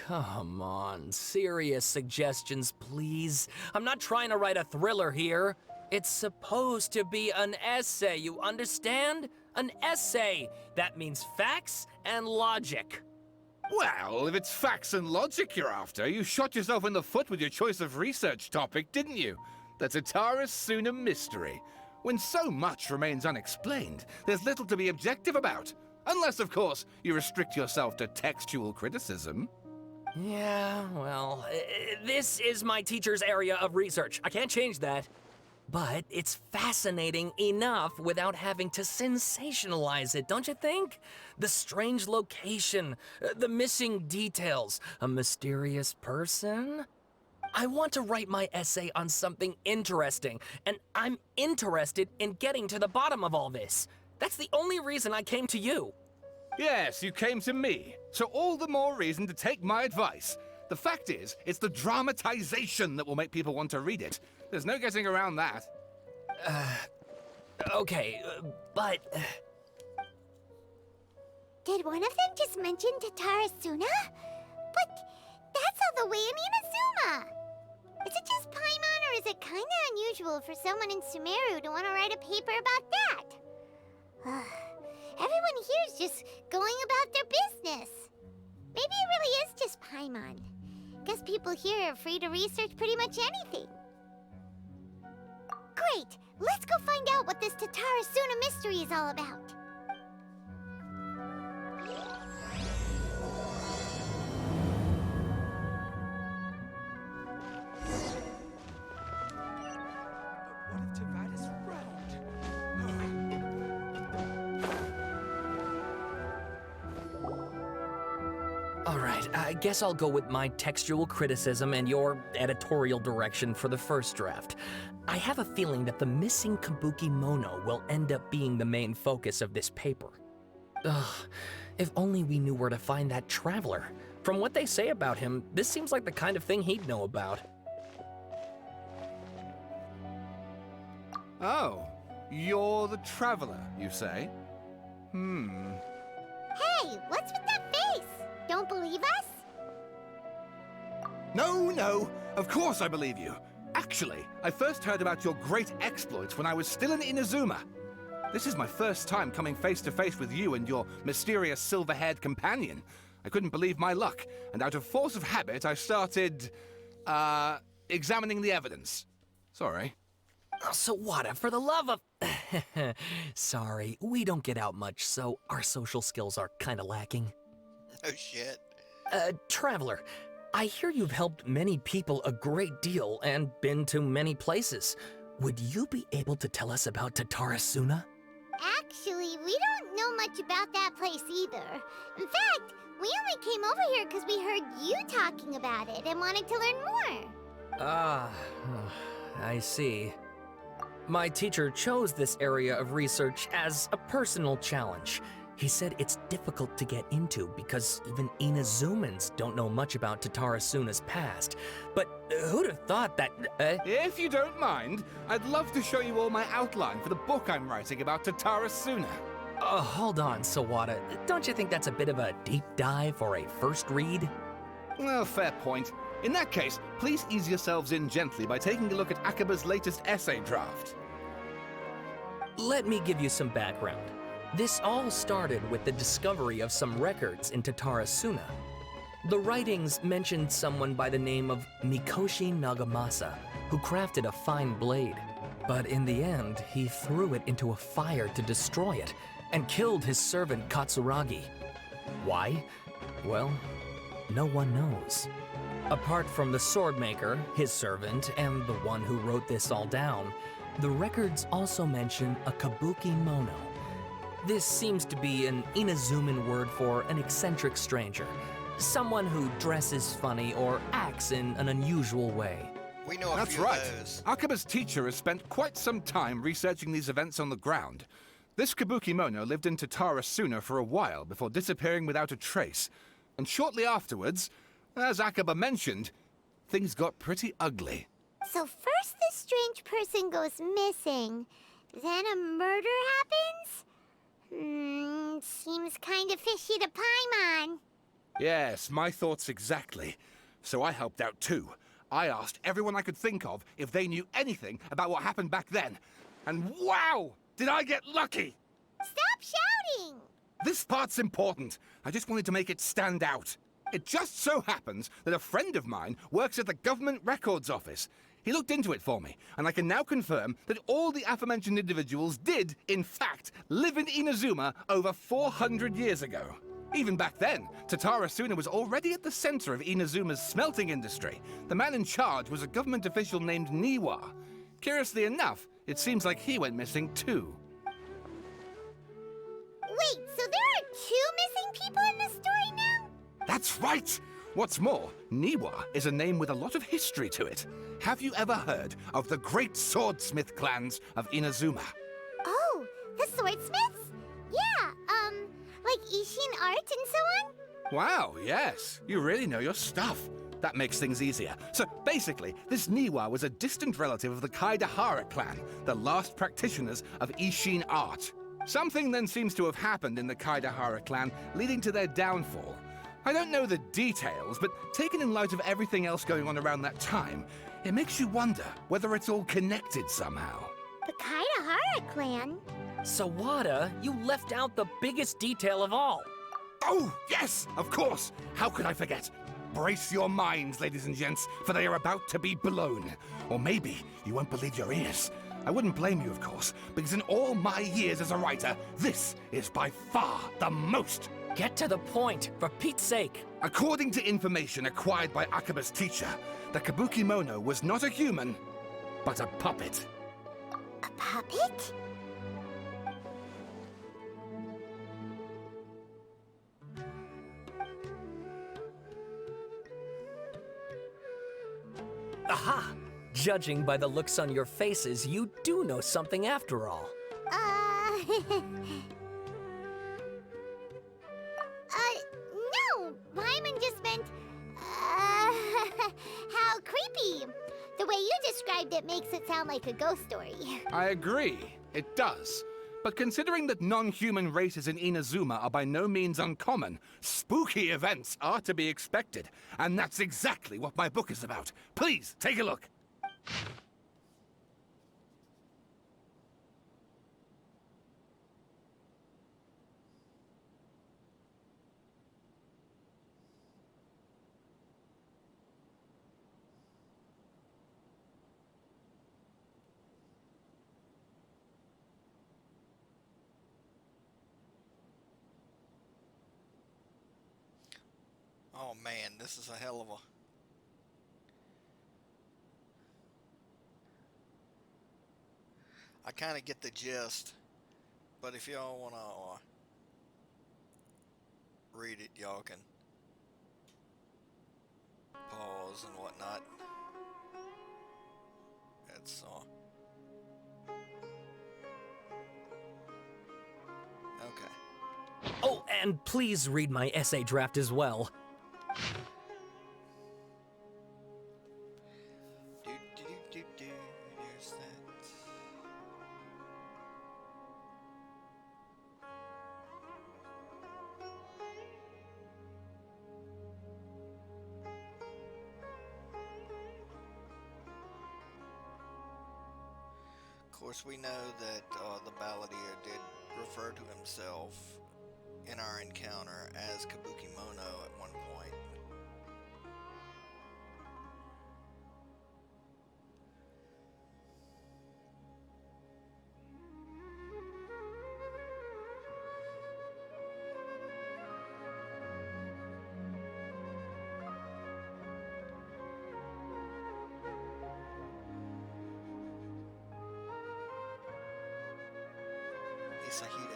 come on. Serious suggestions, please. I'm not trying to write a thriller here. It's supposed to be an essay, you understand? An essay. That means facts and logic. Well, if it's facts and logic you're after, you shot yourself in the foot with your choice of research topic, didn't you? The Tatara Suna mystery. When so much remains unexplained, there's little to be objective about. Unless, of course, you restrict yourself to textual criticism. Yeah, well, this is my teacher's area of research. I can't change that. But it's fascinating enough without having to sensationalize it, don't you think? The strange location, the missing details, a mysterious person. I want to write my essay on something interesting, and I'm interested in getting to the bottom of all this. That's the only reason I came to you. Yes, you came to me, so all the more reason to take my advice. The fact is, it's the dramatization that will make people want to read it. There's no getting around that. Okay, but... Did one of them just mention Tatara Suna? But that's all the way in Inazuma! Is it just Paimon, or is it kinda unusual for someone in Sumeru to want to write a paper about that? Everyone here is just going about their business. Maybe it really is just Paimon. Guess people here are free to research pretty much anything. Great! Let's go find out what this Tatara Suna mystery is all about. What if Tavada's round? All right, I guess I'll go with my textual criticism and your editorial direction for the first draft. I have a feeling that the missing Kabuki Mono will end up being the main focus of this paper. Ugh, if only we knew where to find that traveler. From what they say about him, this seems like the kind of thing he'd know about. Oh, you're the traveler, you say? Hey, what's with that face? Don't believe us? No, of course I believe you. Actually, I first heard about your great exploits when I was still in Inazuma. This is my first time coming face to face with you and your mysterious silver-haired companion. I couldn't believe my luck, and out of force of habit, I started, examining the evidence. Sorry. Oh, Sawada, for the love of... Sorry, we don't get out much, so our social skills are kinda lacking. Oh shit. Traveler, I hear you've helped many people a great deal and been to many places. Would you be able to tell us about Tatara Suna? Actually, we don't know much about that place either. In fact, we only came over here because we heard you talking about it and wanted to learn more. Ah, I see. My teacher chose this area of research as a personal challenge. He said it's difficult to get into because even Inazumans don't know much about Tatara Suna's past. But who'd have thought that... If you don't mind, I'd love to show you all my outline for the book I'm writing about Tatara Suna. Hold on, Sawada. Don't you think that's a bit of a deep dive for a first read? Well, fair point. In that case, please ease yourselves in gently by taking a look at Akaba's latest essay draft. Let me give you some background. This all started with the discovery of some records in Tatara Suna. The writings mentioned someone by the name of Mikoshi Nagamasa, who crafted a fine blade. But in the end, he threw it into a fire to destroy it, and killed his servant Katsuragi. Why? Well, no one knows. Apart from the swordmaker, his servant, and the one who wrote this all down, the records also mention a Kabuki Mono. This seems to be an Inazuman word for an eccentric stranger, someone who dresses funny or acts in an unusual way. We know a That's few right. of those. Akaba's teacher has spent quite some time researching these events on the ground. This Kabuki Mono lived in Tatara Suna for a while before disappearing without a trace. And shortly afterwards, as Akaba mentioned, things got pretty ugly. So first this strange person goes missing, then a murder happens? Seems kind of fishy to Paimon. Yes, my thoughts exactly. So I helped out too. I asked everyone I could think of if they knew anything about what happened back then. And wow! Did I get lucky! Stop shouting! This part's important. I just wanted to make it stand out. It just so happens that a friend of mine works at the Government Records Office. He looked into it for me, and I can now confirm that all the aforementioned individuals did, in fact, live in Inazuma over 400 years ago. Even back then, Tatara Suna was already at the center of Inazuma's smelting industry. The man in charge was a government official named Niwa. Curiously enough, it seems like he went missing too. Wait, so there are 2 missing people in the story now? That's right! What's more, Niwa is a name with a lot of history to it. Have you ever heard of the great swordsmith clans of Inazuma? Oh, the swordsmiths? Yeah, like Ishin art and so on? Wow, yes. You really know your stuff. That makes things easier. So basically, this Niwa was a distant relative of the Kaidahara clan, the last practitioners of Ishin art. Something then seems to have happened in the Kaidahara clan, leading to their downfall. I don't know the details, but taken in light of everything else going on around that time, it makes you wonder whether it's all connected somehow. The Kaidahara clan? Sawada, you left out the biggest detail of all. Oh, yes, of course. How could I forget? Brace your minds, ladies and gents, for they are about to be blown. Or maybe you won't believe your ears. I wouldn't blame you, of course, because in all my years as a writer, this is by far the most. Get to the point, for Pete's sake. According to information acquired by Akaba's teacher, the Kabukimono was not a human, but a puppet. A puppet? Aha! Judging by the looks on your faces, you do know something after all. No! Paimon just meant, how creepy! The way you described it makes it sound like a ghost story. I agree, it does. But considering that non-human races in Inazuma are by no means uncommon, spooky events are to be expected. And that's exactly what my book is about. Please, take a look. Oh man, this is a hell of a... I kind of get the gist, but if y'all want to read it, y'all can pause and whatnot. It's okay. Oh, and please read my essay draft as well. There's that. Of course, we know that the balladeer did refer to himself in our encounter as Kabukimono at one point. Isahide.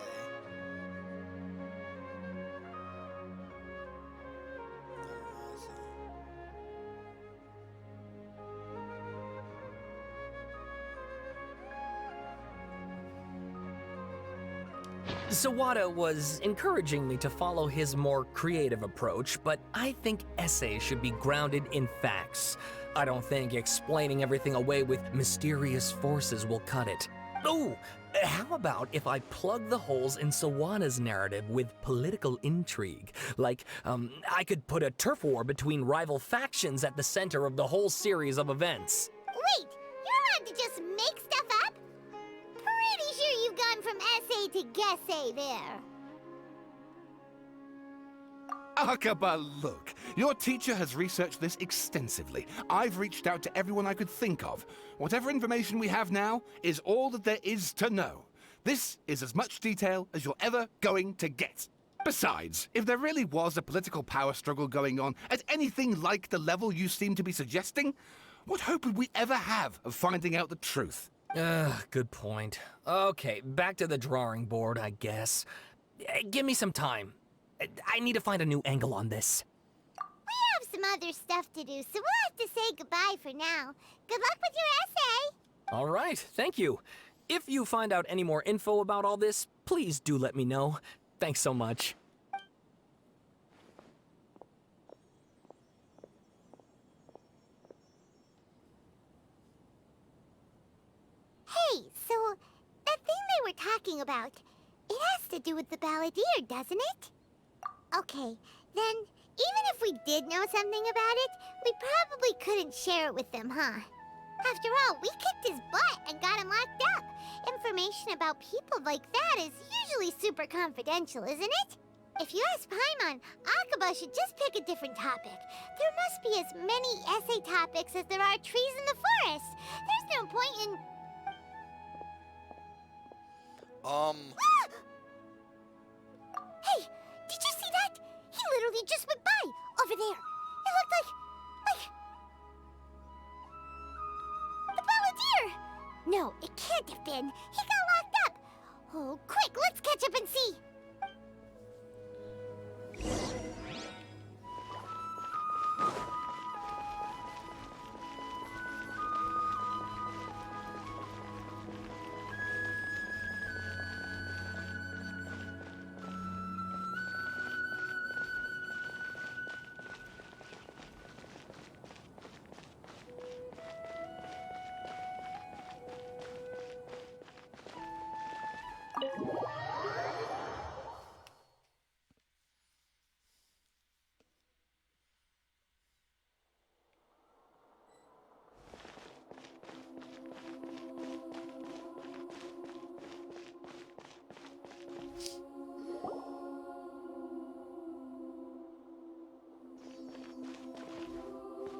Sawada was encouraging me to follow his more creative approach, but I think essays should be grounded in facts. I don't think explaining everything away with mysterious forces will cut it. Oh, how about if I plug the holes in Sawana's narrative with political intrigue? Like, I could put a turf war between rival factions at the center of the whole series of events. Wait, you're allowed to just make stuff up? Pretty sure you've gone from essay to guessay there. Akaba, look. Your teacher has researched this extensively. I've reached out to everyone I could think of. Whatever information we have now is all that there is to know. This is as much detail as you're ever going to get. Besides, if there really was a political power struggle going on at anything like the level you seem to be suggesting, what hope would we ever have of finding out the truth? Good point. Okay, back to the drawing board, I guess. Give me some time. I need to find a new angle on this. We have some other stuff to do, so we'll have to say goodbye for now. Good luck with your essay! All right, thank you. If you find out any more info about all this, please do let me know. Thanks so much. Hey, so that thing they were talking about, it has to do with the balladeer, doesn't it? Okay, then even if we did know something about it, we probably couldn't share it with them, huh? After all, we kicked his butt and got him locked up. Information about people like that is usually super confidential, isn't it? If you ask Paimon, Akaba should just pick a different topic. There must be as many essay topics as there are trees in the forest. There's no point in... Hey, did you see that? He literally just went by, over there. It looked like... the balladeer! No, it can't have been. He got locked up. Oh, quick, let's catch up and see.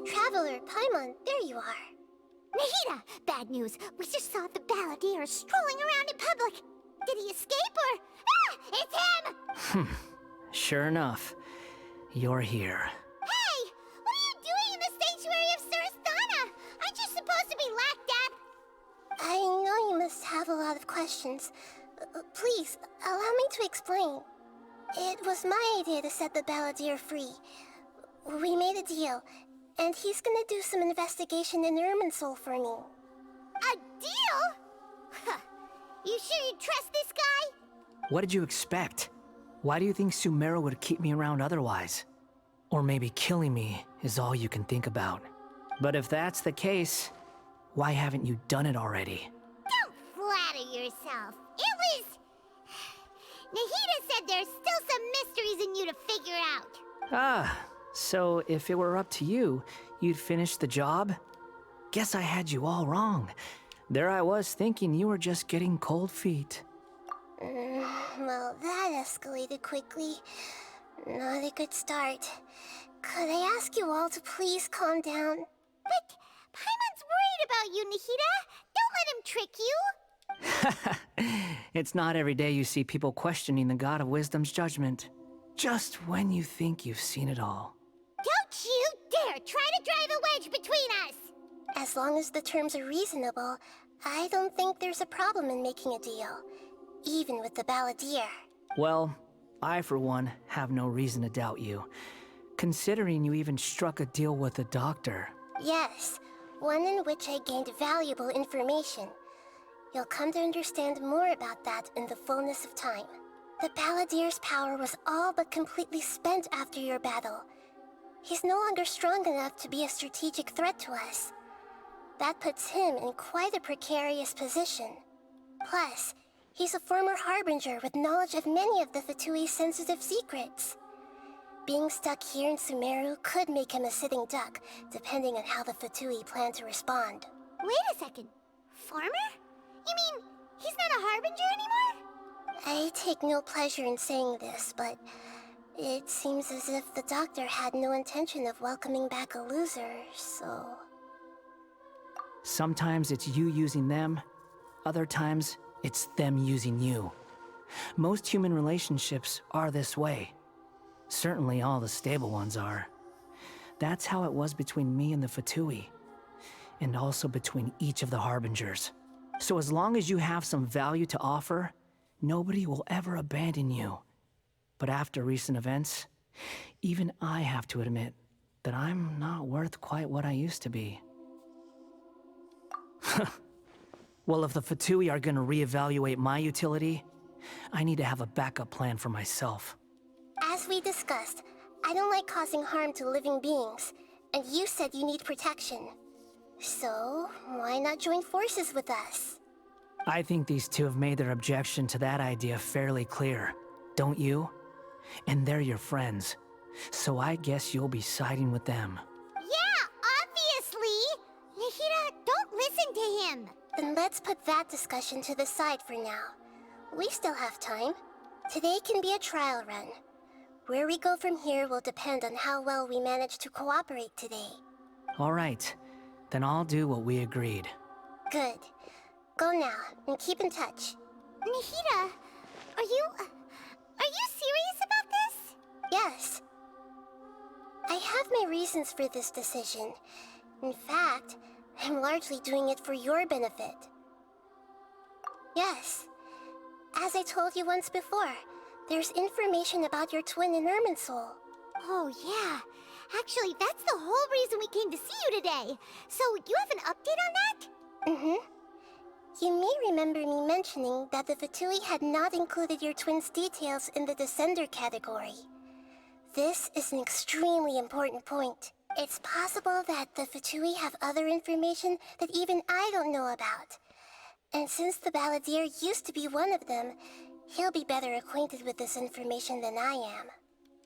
Traveler, Paimon, there you are. Nihida! Bad news. We just saw the balladeer strolling around in public. Did he escape or... Ah! It's him! Sure enough, you're here. Hey! What are you doing in the sanctuary of Surasthana? Aren't you supposed to be locked up? I know you must have a lot of questions. Please, allow me to explain. It was my idea to set the balladeer free. We made a deal, and he's gonna do some investigation in Irminsul for me. A deal? Huh. You sure you trust this guy? What did you expect? Why do you think Sumeru would keep me around otherwise? Or maybe killing me is all you can think about. But if that's the case, why haven't you done it already? Don't flatter yourself. It was... Nihida said there's still some mysteries in you to figure out. Ah, so if it were up to you, you'd finish the job? Guess I had you all wrong. There I was thinking you were just getting cold feet. Well, that escalated quickly. Not a good start. Could I ask you all to please calm down? But Paimon's worried about you, Nihida. Don't let him trick you. It's not every day you see people questioning the God of Wisdom's judgment. Just when you think you've seen it all. Don't you dare try to drive a wedge between us! As long as the terms are reasonable, I don't think there's a problem in making a deal. Even with the balladeer. Well, I for one have no reason to doubt you. Considering you even struck a deal with the doctor. Yes, one in which I gained valuable information. You'll come to understand more about that in the fullness of time. The balladeer's power was all but completely spent after your battle. He's no longer strong enough to be a strategic threat to us. That puts him in quite a precarious position. Plus, he's a former Harbinger with knowledge of many of the Fatui's sensitive secrets. Being stuck here in Sumeru could make him a sitting duck, depending on how the Fatui plan to respond. Wait a second. Former? You mean he's not a Harbinger anymore? I take no pleasure in saying this, but it seems as if the doctor had no intention of welcoming back a loser, so... Sometimes it's you using them, other times it's them using you. Most human relationships are this way. Certainly all the stable ones are. That's how it was between me and the Fatui, and also between each of the Harbingers. So as long as you have some value to offer, nobody will ever abandon you. But after recent events, even I have to admit that I'm not worth quite what I used to be. Well, if the Fatui are gonna reevaluate my utility, I need to have a backup plan for myself. As we discussed, I don't like causing harm to living beings, and you said you need protection. So, why not join forces with us? I think these two have made their objection to that idea fairly clear, don't you? And they're your friends, so I guess you'll be siding with them. Yeah, obviously! Nihida, don't listen to him! Then let's put that discussion to the side for now. We still have time. Today can be a trial run. Where we go from here will depend on how well we manage to cooperate today. All right, then I'll do what we agreed. Good. Go now, and keep in touch. Nihida, are you serious about this? Yes. I have my reasons for this decision. In fact, I'm largely doing it for your benefit. Yes. As I told you once before, there's information about your twin in Irminsul. Oh, yeah. Actually, that's the whole reason we came to see you today. So, you have an update on that? Mm-hmm. You may remember me mentioning that the Fatui had not included your twin's details in the Descender category. This is an extremely important point. It's possible that the Fatui have other information that even I don't know about. And since the Balladeer used to be one of them, he'll be better acquainted with this information than I am.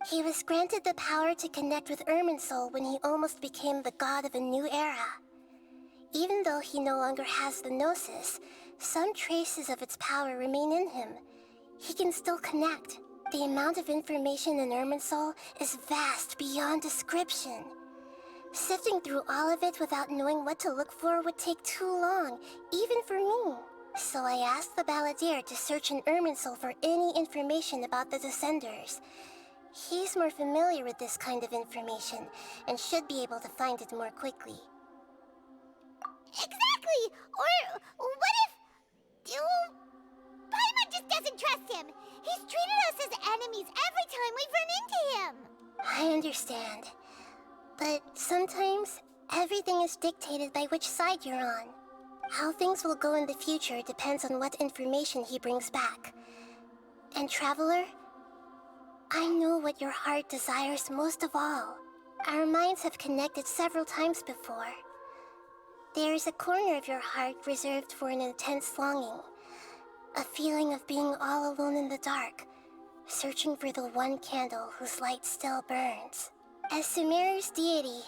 He was granted the power to connect with Irminsul when he almost became the god of a new era. Even though he no longer has the Gnosis, some traces of its power remain in him. He can still connect. The amount of information in Irminsul is vast beyond description. Sifting through all of it without knowing what to look for would take too long, even for me. So I asked the Balladeer to search in Irminsul for any information about the Descenders. He's more familiar with this kind of information, and should be able to find it more quickly. Exactly! Or what if... Paimon just doesn't trust him! He's treated us as enemies every time we've run into him! I understand. But sometimes, everything is dictated by which side you're on. How things will go in the future depends on what information he brings back. And Traveler, I know what your heart desires most of all. Our minds have connected several times before. There is a corner of your heart reserved for an intense longing. A feeling of being all alone in the dark, searching for the one candle whose light still burns. As Sumeru's deity,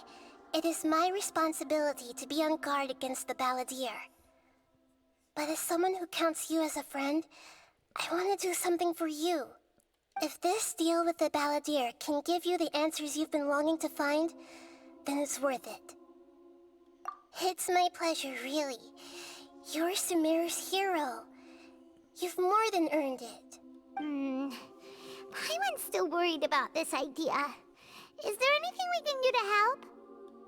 it is my responsibility to be on guard against the Balladeer. But as someone who counts you as a friend, I want to do something for you. If this deal with the Balladeer can give you the answers you've been longing to find, then it's worth it. It's my pleasure, really. You're Sumeru's hero. You've more than earned it. Paimon's still worried about this idea. Is there anything we can do to help?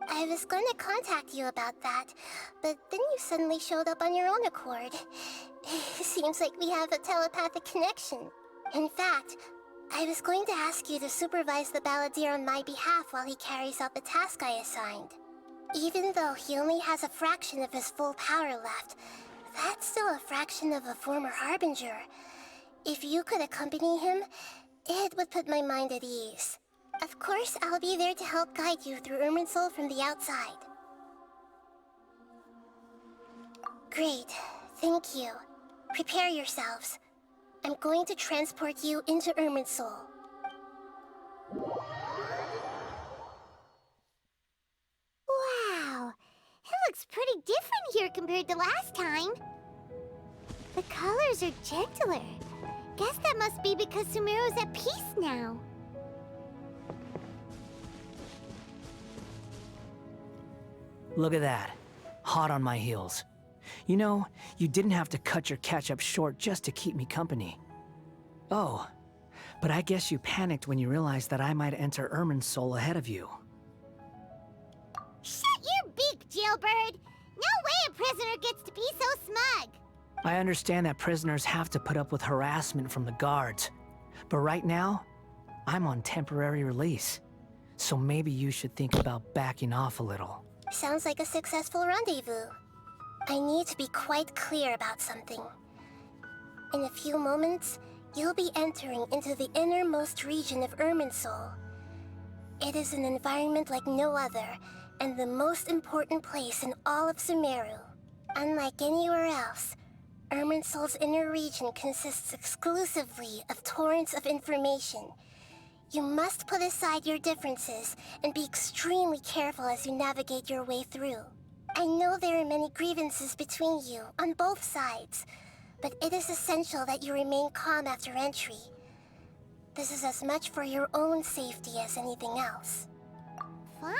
I was going to contact you about that, but then you suddenly showed up on your own accord. Seems like we have a telepathic connection. In fact, I was going to ask you to supervise the Balladeer on my behalf while he carries out the task I assigned. Even though he only has a fraction of his full power left, that's still a fraction of a former Harbinger. If you could accompany him, it would put my mind at ease. Of course, I'll be there to help guide you through Irminsul from the outside. Great, thank you. Prepare yourselves. I'm going to transport you into Irminsul. Wow, it looks pretty different here compared to last time. The colors are gentler. Guess that must be because Sumeru's at peace now. Look at that. Hot on my heels. You know, you didn't have to cut your catch-up short just to keep me company. Oh, but I guess you panicked when you realized that I might enter Irminsul ahead of you. Shut your beak, jailbird! No way a prisoner gets to be so smug! I understand that prisoners have to put up with harassment from the guards, but right now, I'm on temporary release. So maybe you should think about backing off a little. Sounds like a successful rendezvous. I need to be quite clear about something. In a few moments, you'll be entering into the innermost region of Irminsul. It is an environment like no other, and the most important place in all of Sumeru. Unlike anywhere else, Irminsul's inner region consists exclusively of torrents of information. You must put aside your differences and be extremely careful as you navigate your way through. I know there are many grievances between you on both sides, but it is essential that you remain calm after entry. This is as much for your own safety as anything else. Fine,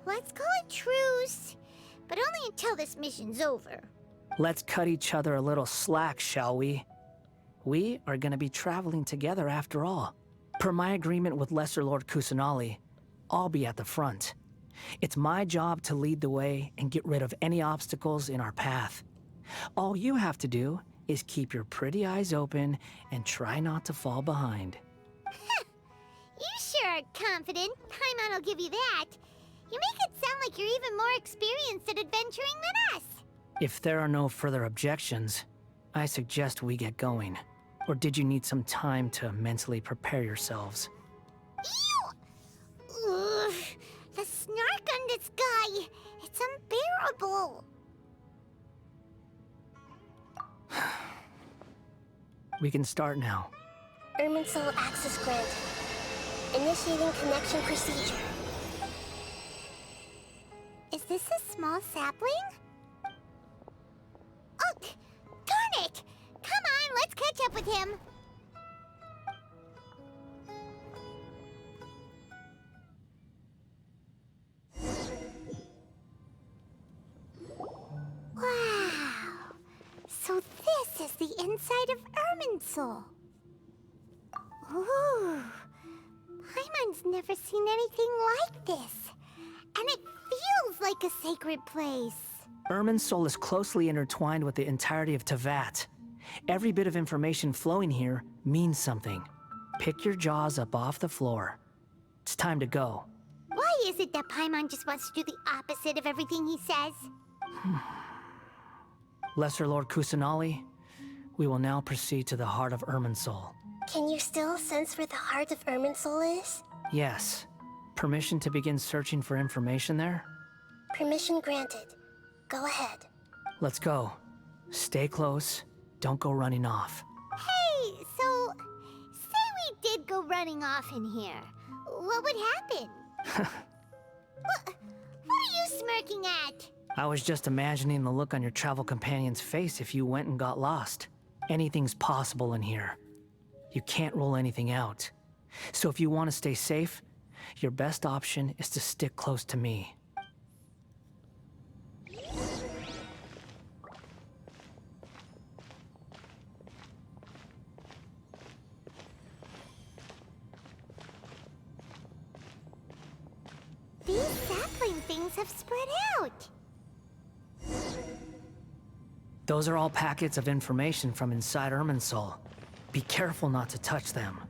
let's call it truce. But only until this mission's over. Let's cut each other a little slack, shall we? We are gonna be traveling together after all. Per my agreement with Lesser Lord Kusanali, I'll be at the front. It's my job to lead the way and get rid of any obstacles in our path. All you have to do is keep your pretty eyes open and try not to fall behind. You sure are confident. Paimon will give you that. You make it sound like you're even more experienced at adventuring than us. If there are no further objections, I suggest we get going. Or did you need some time to mentally prepare yourselves? Ew! Ugh, the snark on this guy. It's unbearable. We can start now. Irminsul access granted. Initiating connection procedure. Is this a small sapling? Oh, darn it! Come on, let's catch up with him. Wow! So this is the inside of Irminsul. Ooh! Paimon's never seen anything like this. And it feels like a sacred place. Irminsul is closely intertwined with the entirety of Teyvat. Every bit of information flowing here means something. Pick your jaws up off the floor. It's time to go. Why is it that Paimon just wants to do the opposite of everything he says? Lesser Lord Kusanali, we will now proceed to the heart of Irminsul. Can you still sense where the heart of Irminsul is? Yes. Permission to begin searching for information there? Permission granted. Go ahead. Let's go. Stay close. Don't go running off. Hey, so say we did go running off in here. What would happen? What are you smirking at? I was just imagining the look on your travel companion's face if you went and got lost. Anything's possible in here. You can't rule anything out. So if you want to stay safe, your best option is to stick close to me. These sapling things have spread out. Those are all packets of information from inside Irminsul. Be careful not to touch them.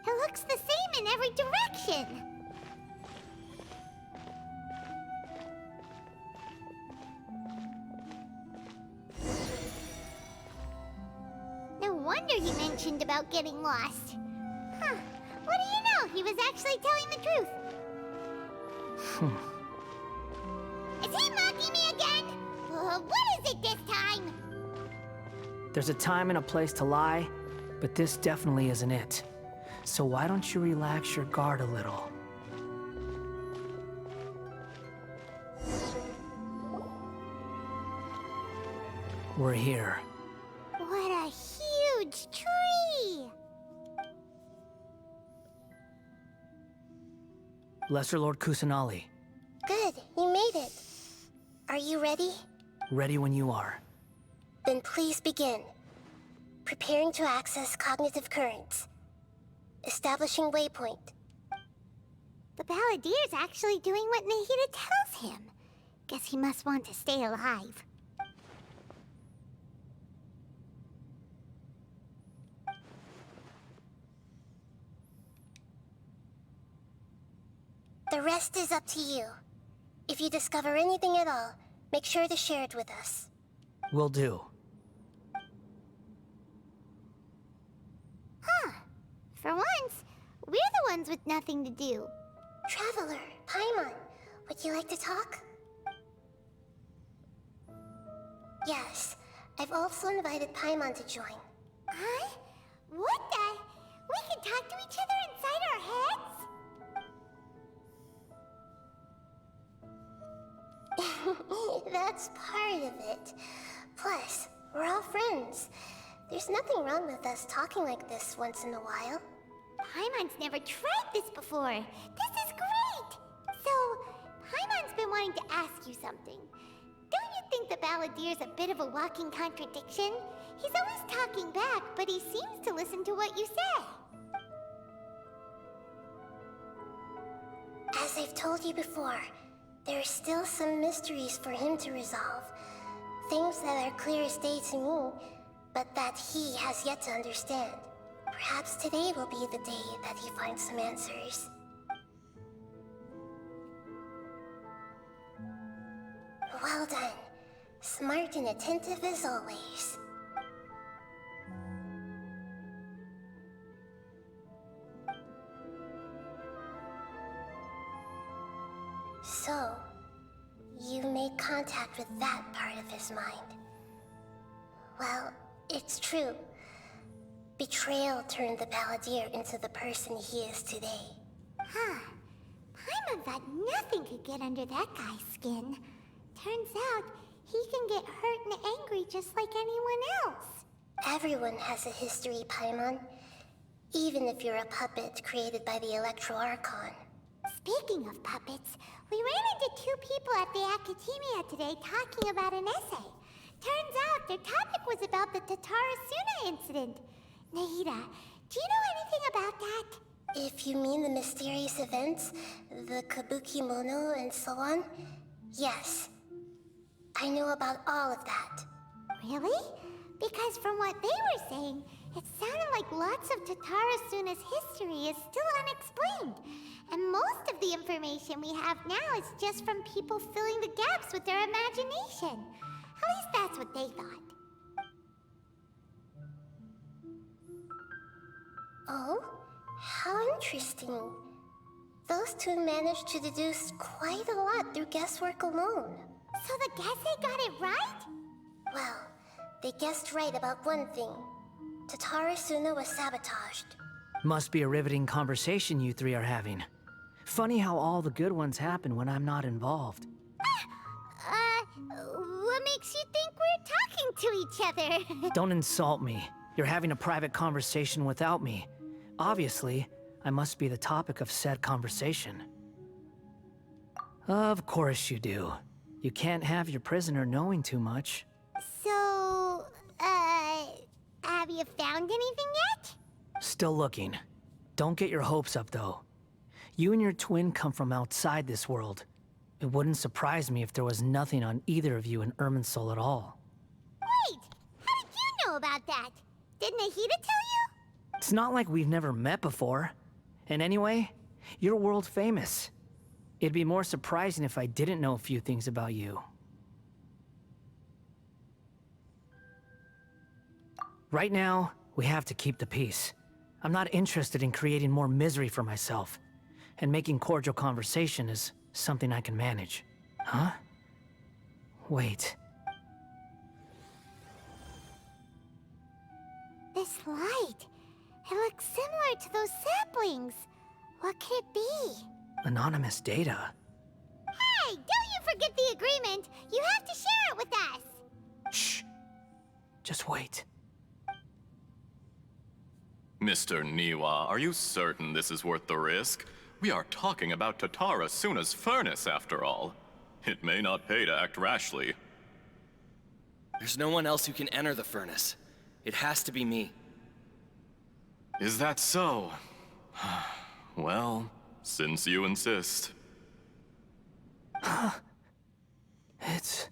It looks the same in every direction. wonder he mentioned about getting lost. Huh. What do you know? He was actually telling the truth. Is he mocking me again? What is it this time? There's a time and a place to lie, but this definitely isn't it. So why don't you relax your guard a little? We're here. What a huge tree! Lesser Lord Kusanali, Good, you made it. Are you ready? ready when you are. Then please begin. Preparing to access cognitive currents. Establishing waypoint. The Balladeer's actually doing what Nihida tells him. Guess he must want to stay alive. The rest is up to you. If you discover anything at all, make sure to share it with us. Will do. Huh. For once, we're the ones with nothing to do. Traveler, Paimon, would you like to talk? Yes, I've also invited Paimon to join. Huh? What the? We can talk to each other inside our heads? That's part of it. Plus, we're all friends. There's nothing wrong with us talking like this once in a while. Paimon's never tried this before. This is great! So, Paimon's been wanting to ask you something. Don't you think the Balladeer's a bit of a walking contradiction? He's always talking back, but he seems to listen to what you say. As I've told you before, there are still some mysteries for him to resolve. Things that are clear as day to me, but that he has yet to understand. Perhaps today will be the day that he finds some answers. Well done. Smart and attentive as always. So, you made contact with that part of his mind. Well, it's true. Betrayal turned the Balladeer into the person he is today. Huh. Paimon thought nothing could get under that guy's skin. Turns out, he can get hurt and angry just like anyone else. Everyone has a history, Paimon. Even if you're a puppet created by the Electro Archon. Speaking of puppets, we ran into two people at the Academia today talking about an essay. Turns out their topic was about the Tatarasuna incident. Nihida, do you know anything about that? If you mean the mysterious events, the Kabuki Mono and so on, yes. I know about all of that. Really? Because from what they were saying, it sounded like lots of Tatarasuna's history is still unexplained. And most of the information we have now is just from people filling the gaps with their imagination. At least that's what they thought. Oh? How interesting. Those two managed to deduce quite a lot through guesswork alone. So the Gesse got it right? Well, they guessed right about one thing. Tatarasuna was sabotaged. Must be a riveting conversation you three are having. Funny how all the good ones happen when I'm not involved. What makes you think we're talking to each other? Don't insult me. You're having a private conversation without me. Obviously, I must be the topic of said conversation. Of course you do. You can't have your prisoner knowing too much. So, have you found anything yet? Still looking. Don't get your hopes up, though. You and your twin come from outside this world. It wouldn't surprise me if there was nothing on either of you in Irminsul at all. Wait, how did you know about that? Did Nihida tell you? It's not like we've never met before. And anyway, you're world famous. It'd be more surprising if I didn't know a few things about you. Right now, We have to keep the peace. I'm not interested in creating more misery for myself. And making cordial conversation is something I can manage. Huh? Wait. This light. It looks similar to those saplings. What could it be? Anonymous data. Hey, don't you forget the agreement! You have to share it with us! Shh. Just wait. Mr. Niwa, are you certain this is worth the risk? We are talking about Tatara Suna's furnace, after all. It may not pay to act rashly. There's no one else who can enter the furnace. It has to be me. Is that so? Well, since you insist. It's...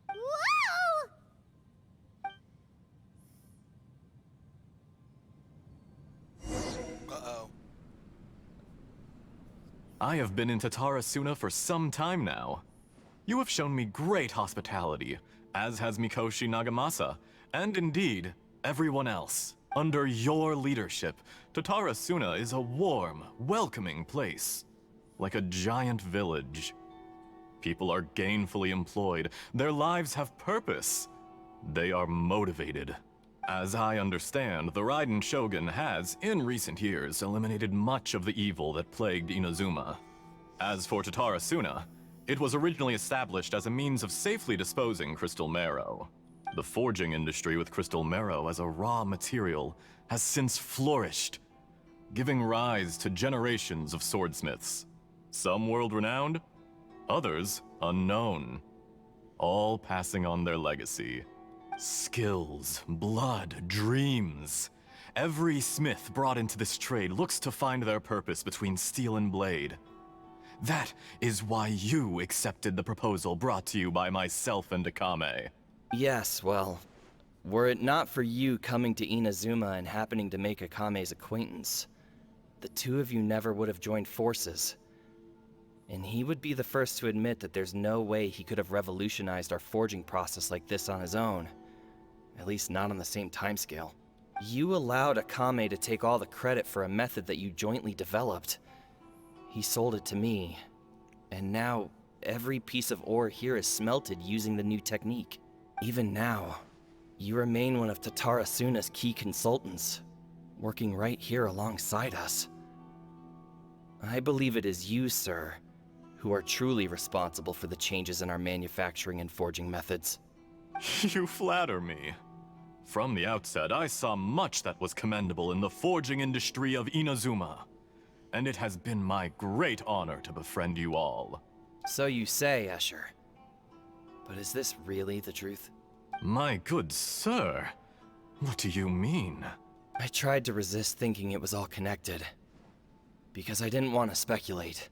Whoa! Uh-oh. I have been in Tatara Suna for some time now. You have shown me great hospitality, as has Mikoshi Nagamasa, and indeed, everyone else. Under your leadership, Tatara Suna is a warm, welcoming place. Like a giant village. People are gainfully employed. Their lives have purpose. They are motivated. As I understand, the Raiden Shogun has, in recent years, eliminated much of the evil that plagued Inazuma. As for Tatara Suna, it was originally established as a means of safely disposing crystal marrow. The forging industry with crystal marrow as a raw material has since flourished, giving rise to generations of swordsmiths. Some world-renowned, others unknown, all passing on their legacy. Skills, blood, dreams. Every smith brought into this trade looks to find their purpose between steel and blade. That is why you accepted the proposal brought to you by myself and Akame. Yes, well, were it not for you coming to Inazuma and happening to make Akame's acquaintance, the two of you never would have joined forces. And he would be the first to admit that there's no way he could have revolutionized our forging process like this on his own. At least not on the same timescale. You allowed Akame to take all the credit for a method that you jointly developed. He sold it to me, and now every piece of ore here is smelted using the new technique. Even now, you remain one of Tatara Suna's key consultants, working right here alongside us. I believe it is you, sir, who are truly responsible for the changes in our manufacturing and forging methods. You flatter me. From the outset, I saw much that was commendable in the forging industry of Inazuma. And it has been my great honor to befriend you all. So you say, Escher. But is this really the truth? My good sir, what do you mean? I tried to resist thinking it was all connected. Because I didn't want to speculate.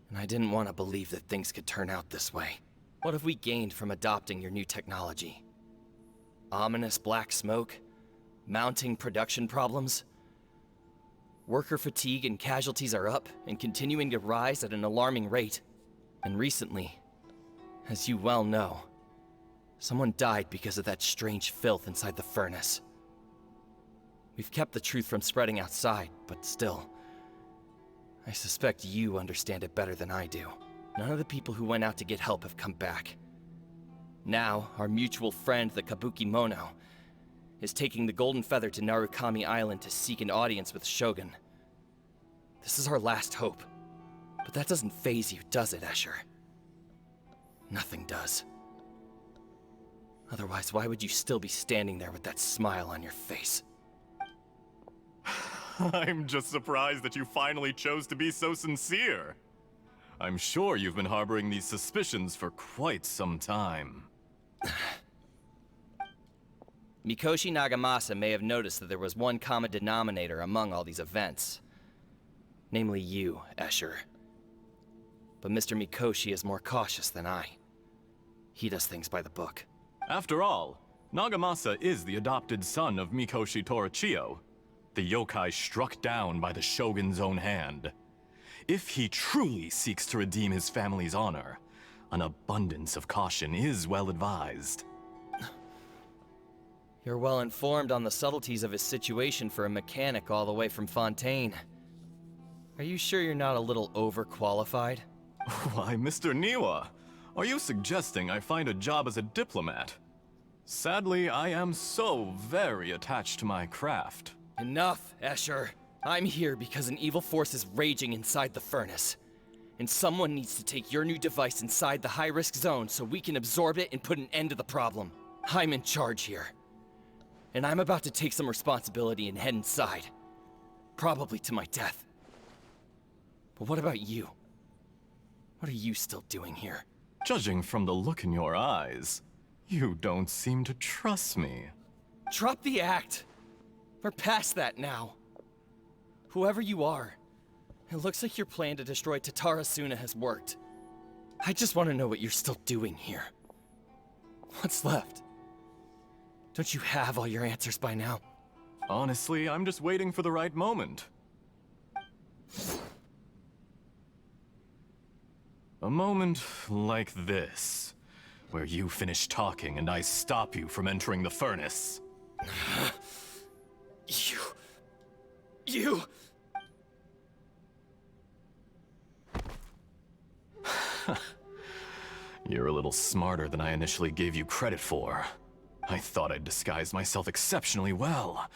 And I didn't want to believe that things could turn out this way. What have we gained from adopting your new technology? Ominous black smoke? Mounting production problems? Worker fatigue and casualties are up and continuing to rise at an alarming rate. And recently, as you well know, someone died because of that strange filth inside the furnace. We've kept the truth from spreading outside, but still, I suspect you understand it better than I do. None of the people who went out to get help have come back. Now, our mutual friend, the Kabuki Mono, is taking the Golden Feather to Narukami Island to seek an audience with Shogun. This is our last hope. But that doesn't faze you, does it, Escher? Nothing does. Otherwise, why would you still be standing there with that smile on your face? I'm just surprised that you finally chose to be so sincere. I'm sure you've been harboring these suspicions for quite some time. Mikoshi Nagamasa may have noticed that there was one common denominator among all these events. Namely you, Escher. But Mr. Mikoshi is more cautious than I. He does things by the book. After all, Nagamasa is the adopted son of Mikoshi Torichio, the yokai struck down by the Shogun's own hand. If he truly seeks to redeem his family's honor, An abundance of caution is well advised. You're well informed on the subtleties of his situation for a mechanic all the way from Fontaine. Are you sure you're not a little overqualified? Why, Mr. Niwa, are you suggesting I find a job as a diplomat? Sadly, I am so very attached to my craft. Enough, Escher. I'm here because an evil force is raging inside the furnace. And someone needs to take your new device inside the high-risk zone so we can absorb it and put an end to the problem. I'm in charge here. And I'm about to take some responsibility and head inside. Probably to my death. But what about you? What are you still doing here? Judging from the look in your eyes, you don't seem to trust me. Drop the act! We're past that now. Whoever you are, it looks like your plan to destroy Tatarasuna has worked. I just want to know what you're still doing here. What's left? Don't you have all your answers by now? Honestly, I'm just waiting for the right moment. A moment like this, where you finish talking and I stop you from entering the furnace. You... You're a little smarter than I initially gave you credit for. I thought I'd disguised myself exceptionally well,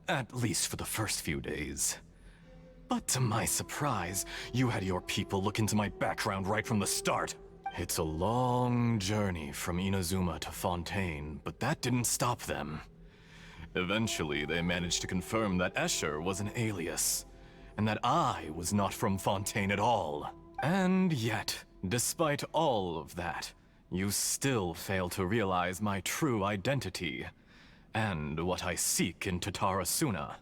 at least for the first few days. But to my surprise, you had your people look into my background right from the start. It's a long journey from Inazuma to Fontaine, but that didn't stop them. Eventually, they managed to confirm that Escher was an alias, and that I was not from Fontaine at all. And yet, despite all of that, you still fail to realize my true identity, and what I seek in Tatarasuna.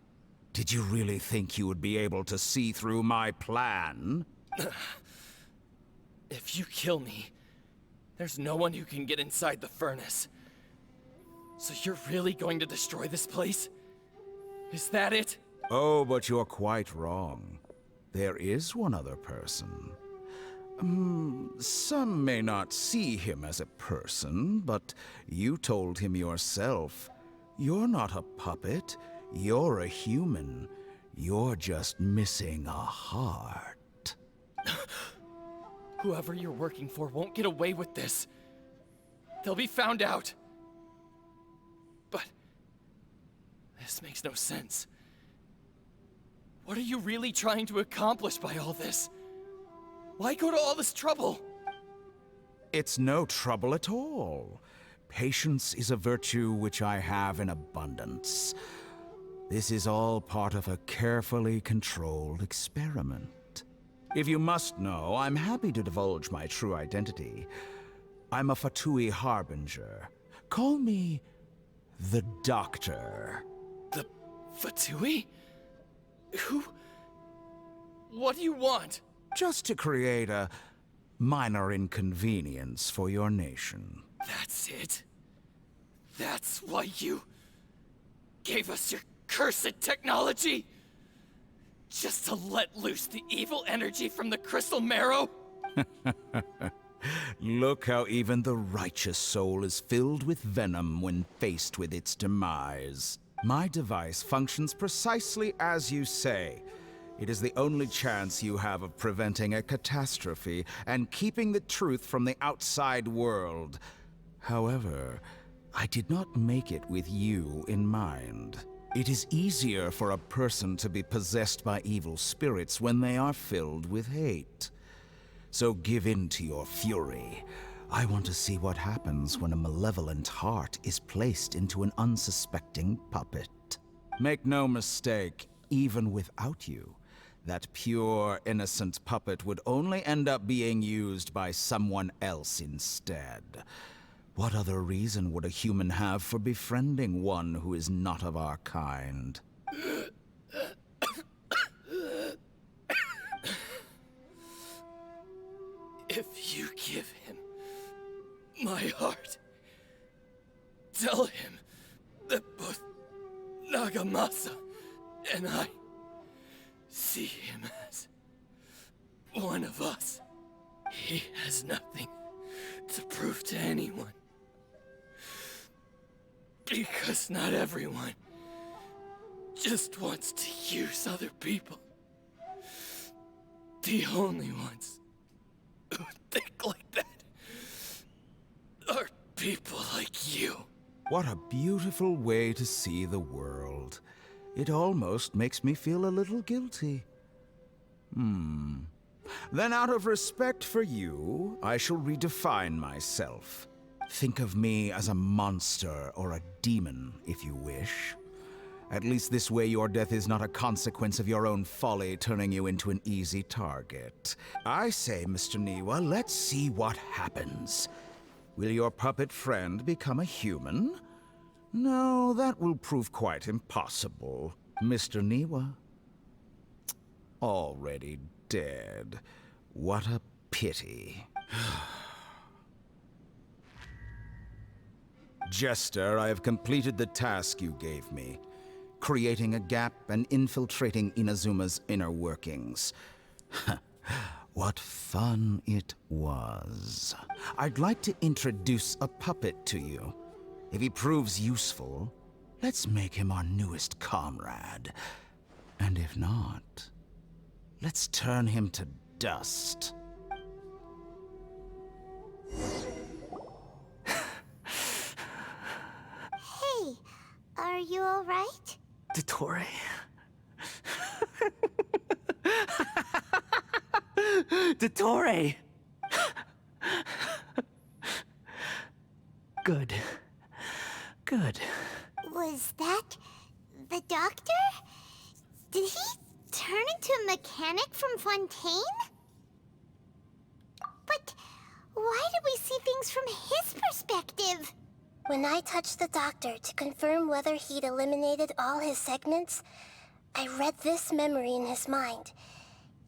Did you really think you would be able to see through my plan? If you kill me, there's no one who can get inside the furnace. So you're really going to destroy this place? Is that it? Oh, but you're quite wrong. There is one other person. Some may not see him as a person, but you told him yourself. You're not a puppet. You're a human. You're just missing a heart. Whoever you're working for won't get away with this. They'll be found out. But this makes no sense. What are you really trying to accomplish by all this? Why go to all this trouble? It's no trouble at all. Patience is a virtue which I have in abundance. This is all part of a carefully controlled experiment. If you must know, I'm happy to divulge my true identity. I'm a Fatui Harbinger. Call me the Doctor. The Fatui? Who? What do you want? Just to create a minor inconvenience for your nation. That's it? That's why you gave us your cursed technology? Just to let loose the evil energy from the crystal marrow? Look how even the righteous soul is filled with venom when faced with its demise. My device functions precisely as you say. It is the only chance you have of preventing a catastrophe and keeping the truth from the outside world. However, I did not make it with you in mind. It is easier for a person to be possessed by evil spirits when they are filled with hate. So give in to your fury. I want to see what happens when a malevolent heart is placed into an unsuspecting puppet. Make no mistake, even without you, that pure, innocent puppet would only end up being used by someone else instead. What other reason would a human have for befriending one who is not of our kind? If you give him my heart, tell him that both Nagamasa and I see him as one of us. He has nothing prove to anyone. Because not everyone just wants to use other people. The only ones who think like that are people like you. What a beautiful way to see the world. It almost makes me feel a little guilty. Then out of respect for you, I shall redefine myself. Think of me as a monster or a demon, if you wish. At least this way your death is not a consequence of your own folly turning you into an easy target. I say, Mr. Niwa, let's see what happens. Will your puppet friend become a human? No, that will prove quite impossible. Mr. Niwa. Already dead. What a pity. Jester, I have completed the task you gave me. Creating a gap and infiltrating Inazuma's inner workings. What fun it was. I'd like to introduce a puppet to you. If he proves useful, let's make him our newest comrade. And if not, let's turn him to dust. Hey, are you alright? Dottore? Dottore! Good. Good. Was that the doctor? Did he turn into a mechanic from Fontaine? But why did we see things from his perspective? When I touched the doctor to confirm whether he'd eliminated all his segments, I read this memory in his mind.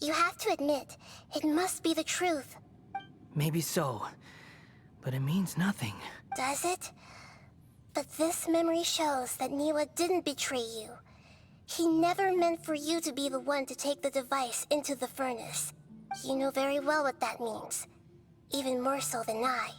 You have to admit, it must be the truth. Maybe so, but it means nothing. Does it? But this memory shows that Niwa didn't betray you. He never meant for you to be the one to take the device into the furnace. You know very well what that means. Even more so than I.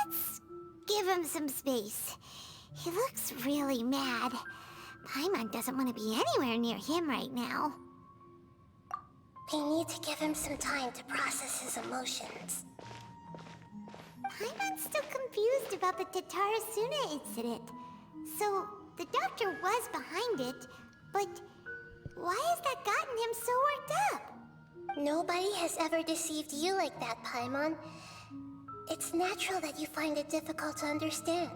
Let's give him some space. He looks really mad. Paimon doesn't want to be anywhere near him right now. We need to give him some time to process his emotions. Paimon's still confused about the Tatarasuna incident. So, the doctor was behind it, but why has that gotten him so worked up? Nobody has ever deceived you like that, Paimon. It's natural that you find it difficult to understand.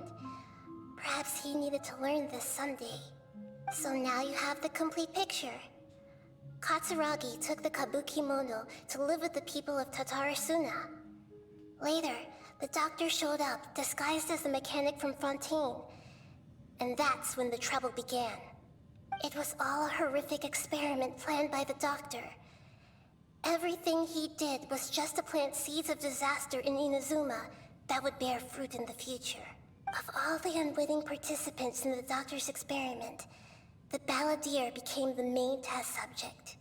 Perhaps he needed to learn this someday. So now you have the complete picture. Katsuragi took the Kabuki Mono to live with the people of Tatarasuna. Later, the doctor showed up, disguised as a mechanic from Fontaine. And that's when the trouble began. It was all a horrific experiment planned by the doctor. Everything he did was just to plant seeds of disaster in Inazuma that would bear fruit in the future. Of all the unwitting participants in the doctor's experiment, the balladeer became the main test subject.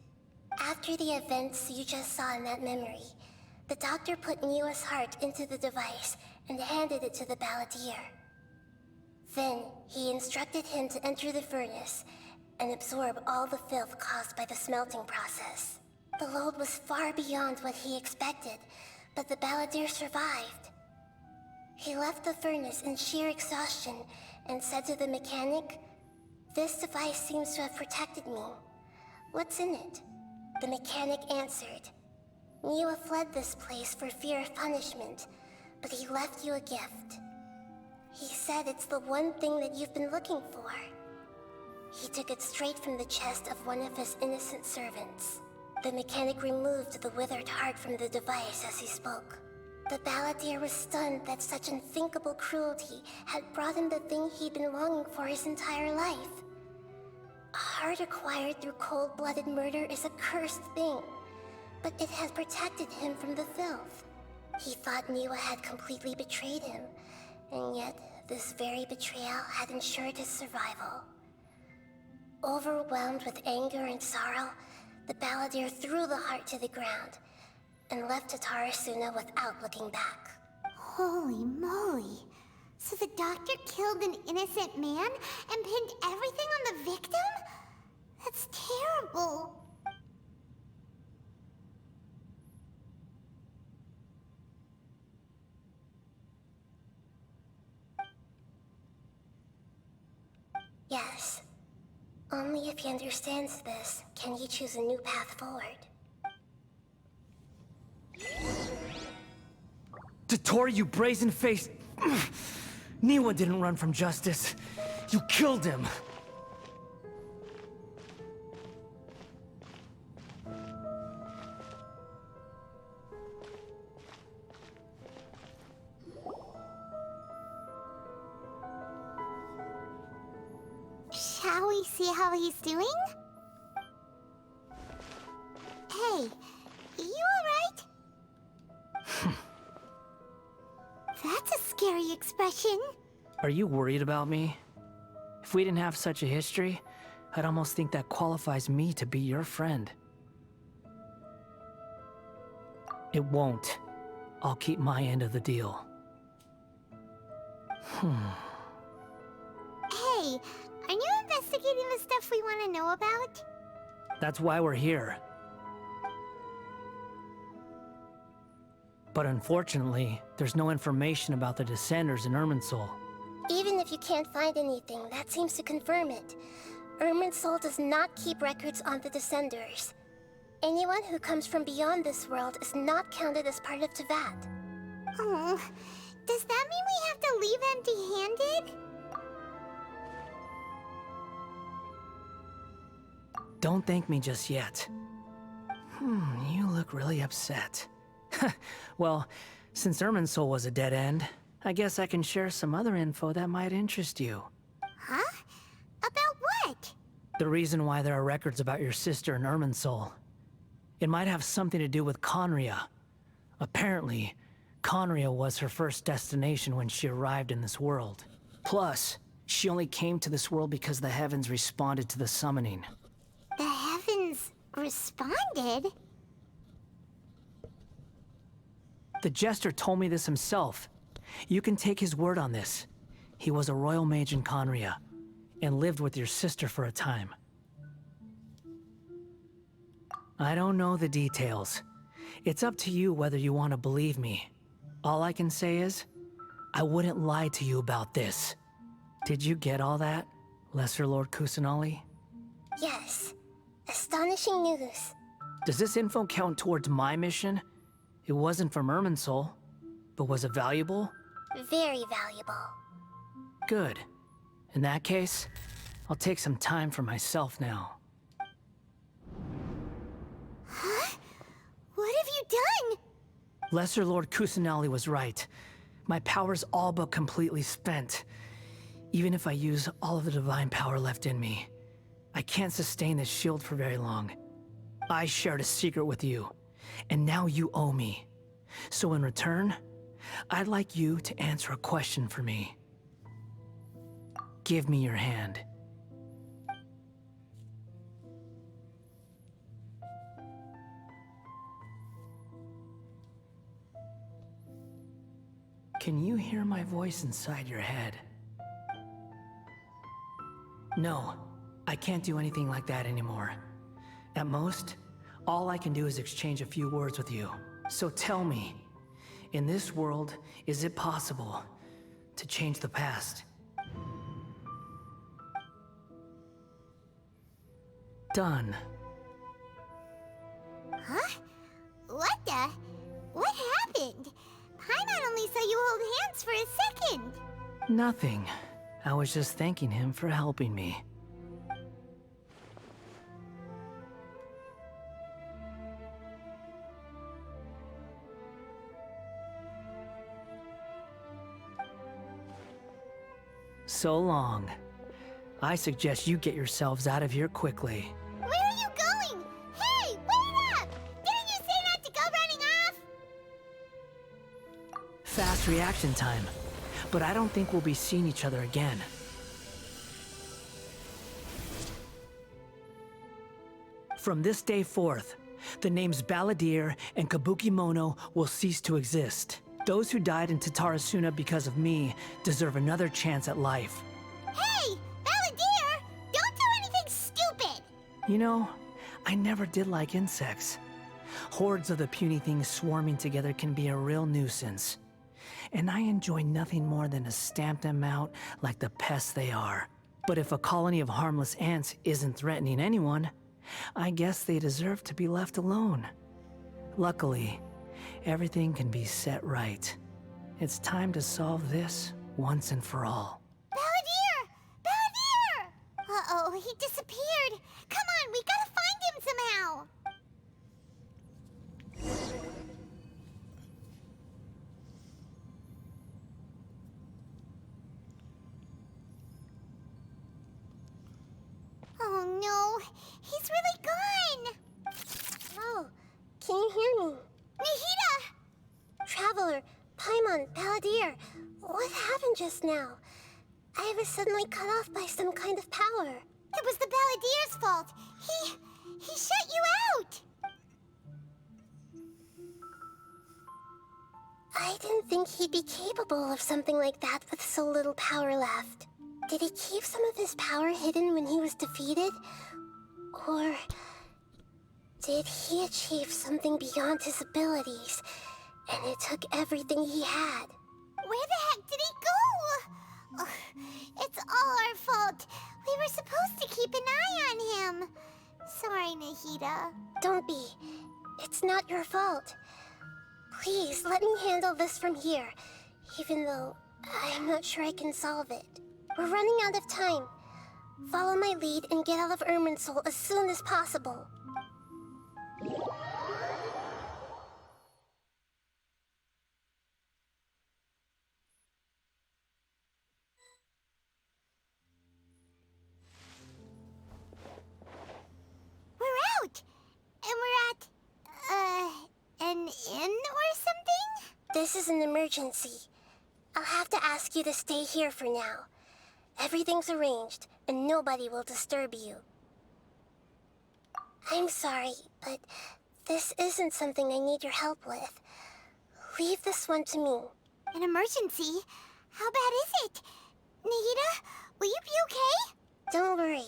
After the events you just saw in that memory, the doctor put Niwa's heart into the device and handed it to the balladeer. Then, he instructed him to enter the furnace and absorb all the filth caused by the smelting process. The load was far beyond what he expected, but the balladeer survived. He left the furnace in sheer exhaustion and said to the mechanic, "This device seems to have protected me. What's in it?" The mechanic answered, "Niwa fled this place for fear of punishment, but he left you a gift. He said it's the one thing that you've been looking for." He took it straight from the chest of one of his innocent servants. The mechanic removed the withered heart from the device as he spoke. The balladeer was stunned that such unthinkable cruelty had brought him the thing he'd been longing for his entire life. A heart acquired through cold-blooded murder is a cursed thing, but it had protected him from the filth. He thought Niwa had completely betrayed him, And yet, this very betrayal had ensured his survival. Overwhelmed with anger and sorrow, the balladeer threw the heart to the ground and left Tatarasuna without looking back. Holy moly. So the doctor killed an innocent man and pinned everything on the victim? That's terrible. Yes. Only if he understands this can he choose a new path forward. Dottore, you brazen-faced... Niwa didn't run from justice. You killed him. Shall we see how he's doing? Hey, you alright? That's a scary expression. Are you worried about me? If we didn't have such a history, I'd almost think that qualifies me to be your friend. It won't. I'll keep my end of the deal. Hey, aren't you investigating the stuff we want to know about? That's why we're here. But unfortunately, there's no information about the Descenders in Irminsul. Even if you can't find anything, that seems to confirm it. Irminsul does not keep records on the Descenders. Anyone who comes from beyond this world is not counted as part of Teyvat. Oh, does that mean we have to leave empty-handed? Don't thank me just yet. You look really upset. Well, since Irminsul was a dead end, I guess I can share some other info that might interest you. Huh? About what? The reason why there are records about your sister in Irminsul. It might have something to do with Conria. Apparently, Conria was her first destination when she arrived in this world. Plus, she only came to this world because the heavens responded to the summoning. The heavens responded? The Jester told me this himself. You can take his word on this. He was a royal mage in Conria, and lived with your sister for a time. I don't know the details. It's up to you whether you want to believe me. All I can say is, I wouldn't lie to you about this. Did you get all that, Lesser Lord Kusanali? Yes. Astonishing news. Does this info count towards my mission? It wasn't from Irminsul, but was it valuable? Very valuable. Good. In that case, I'll take some time for myself now. Huh? What have you done? Lesser Lord Kusanali was right. My power's all but completely spent. Even if I use all of the divine power left in me, I can't sustain this shield for very long. I shared a secret with you, and now you owe me. So in return, I'd like you to answer a question for me. Give me your hand. Can you hear my voice inside your head? No, I can't do anything like that anymore. At most, all I can do is exchange a few words with you. So tell me, in this world, is it possible to change the past? Done. Huh? What the? What happened? Paimon only saw you hold hands for a second. Nothing. I was just thanking him for helping me. So long. I suggest you get yourselves out of here quickly. Where are you going? Hey, wait up! Didn't you say not to go running off? Fast reaction time. but I don't think we'll be seeing each other again. From this day forth, the names Balladeer and Kabukimono will cease to exist. Those who died in Tatarasuna because of me deserve another chance at life. Hey! Balladeer! Don't do anything stupid! You know, I never did like insects. Hordes of the puny things swarming together can be a real nuisance. And I enjoy nothing more than to stamp them out like the pests they are. But if a colony of harmless ants isn't threatening anyone, I guess they deserve to be left alone. Luckily, everything can be set right. It's time to solve this once and for all. Balladeer! Balladeer! Uh-oh, he disappeared. Come on, we gotta find him somehow. Oh no, he's really gone. Oh, can you hear me? Nihida! Traveler, Paimon, Balladeer, what happened just now? I was suddenly cut off by some kind of power. It was the Balladeer's fault. He shut you out. I didn't think he'd be capable of something like that with so little power left. Did he keep some of his power hidden when he was defeated? Or did he achieve something beyond his abilities, and it took everything he had? Where the heck did he go? Ugh, it's all our fault. We were supposed to keep an eye on him. Sorry, Nihida. Don't be. It's not your fault. Please, let me handle this from here, even though I'm not sure I can solve it. We're running out of time. Follow my lead and get out of Irminsul as soon as possible. We're out! And we're at, an inn or something? This is an emergency. I'll have to ask you to stay here for now. Everything's arranged, and nobody will disturb you. I'm sorry, but this isn't something I need your help with. Leave this one to me. An emergency? How bad is it? Nihida, will you be okay? Don't worry.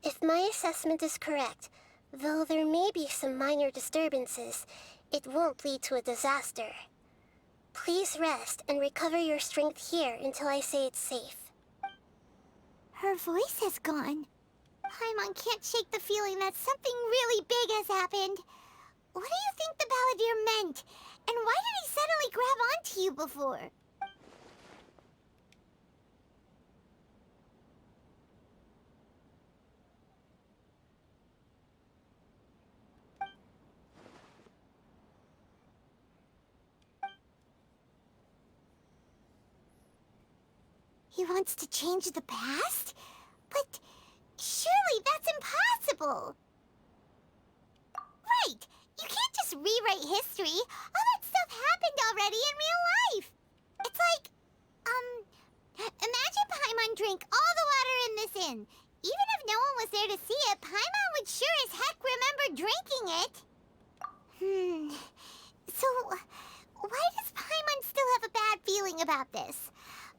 If my assessment is correct, though there may be some minor disturbances, it won't lead to a disaster. Please rest and recover your strength here until I say it's safe. Her voice has gone. Paimon can't shake the feeling that something really big has happened. What do you think the Balladeer meant? And why did he suddenly grab onto you before? He wants to change the past? But surely that's impossible! Right! You can't just rewrite history! All that stuff happened already in real life! It's like, imagine Paimon drank all the water in this inn. Even if no one was there to see it, Paimon would sure as heck remember drinking it. So, why does Paimon still have a bad feeling about this?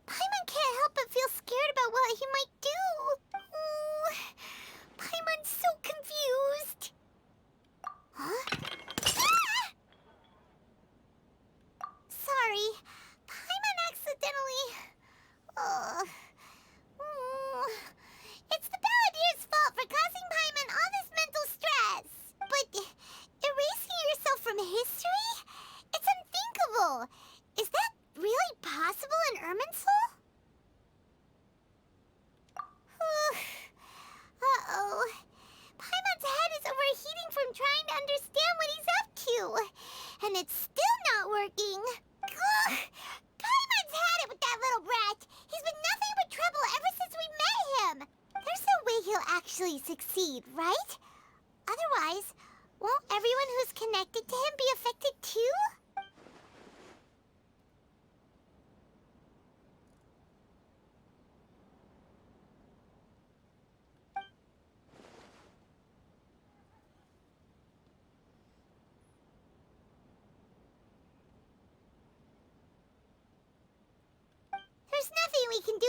Paimon can't help but feel scared about what he might do. Ooh, Paimon's so confused. Huh? Ah! Sorry, Paimon accidentally... It's the Balladeer's fault for causing Paimon all this mental stress. But erasing yourself from history? It's unthinkable. Is that really possible in Irminsul? Uh-oh. Paimon's head is overheating from trying to understand what he's up to. And it's still not working. Ugh. Paimon's had it with that little brat. He's been nothing but trouble ever since we met him. There's no way he'll actually succeed, right? Otherwise, won't everyone who's connected to him be affected too?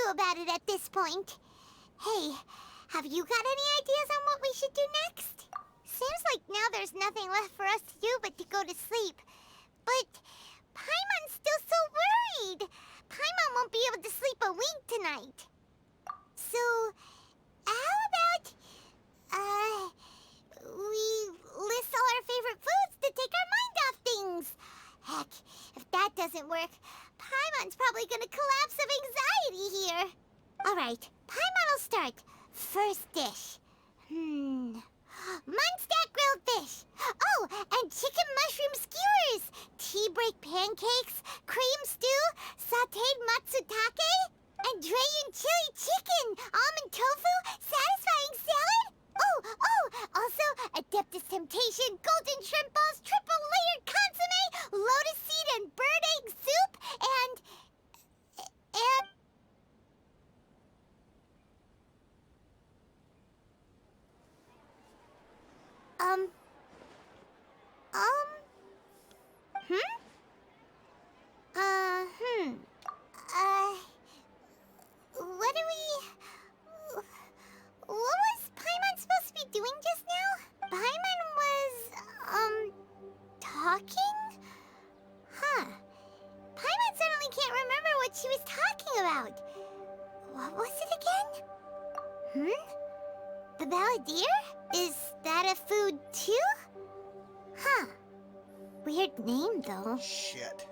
do about it at this point. Hey, have you got any ideas on what we should do next? Seems like now there's nothing left for us to do but to go to sleep. But Paimon's still so worried. Paimon won't be able to sleep a wink tonight. So, how about, we list all our favorite foods to take our mind off things? Heck, if that doesn't work, Paimon's probably gonna collapse of anxiety here. Alright, Paimon will start. First dish. Munstack grilled fish. Oh, and chicken mushroom skewers. Tea break pancakes, cream stew, sauteed matsutake, and Drayan chili chicken, almond tofu, satisfying salad. Also Adeptus Temptation, golden shrimp balls, triple layered consomme, lotus seed and bird egg soup, and what was Paimon supposed to be doing just now? Paimon was, talking? Huh. Paimon suddenly can't remember what she was talking about. What was it again? The Balladeer? Is that a food too? Huh. Weird name, though. Shit.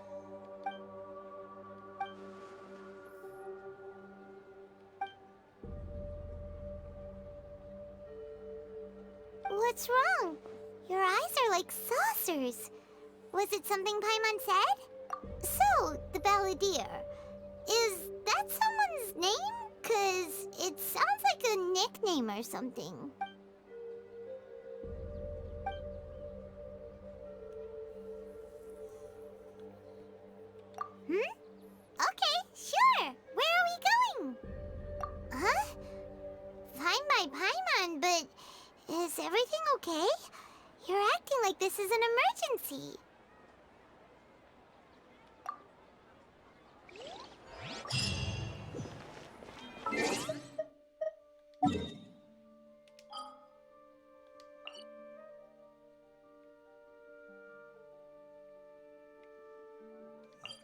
What's wrong? Your eyes are like saucers. Was it something Paimon said? So, the Balladeer. Is that someone's name? 'Cause it sounds like a nickname or something. Okay, sure. Where are we going? Huh? Fine by Paimon, but is everything okay? You're acting like this is an emergency.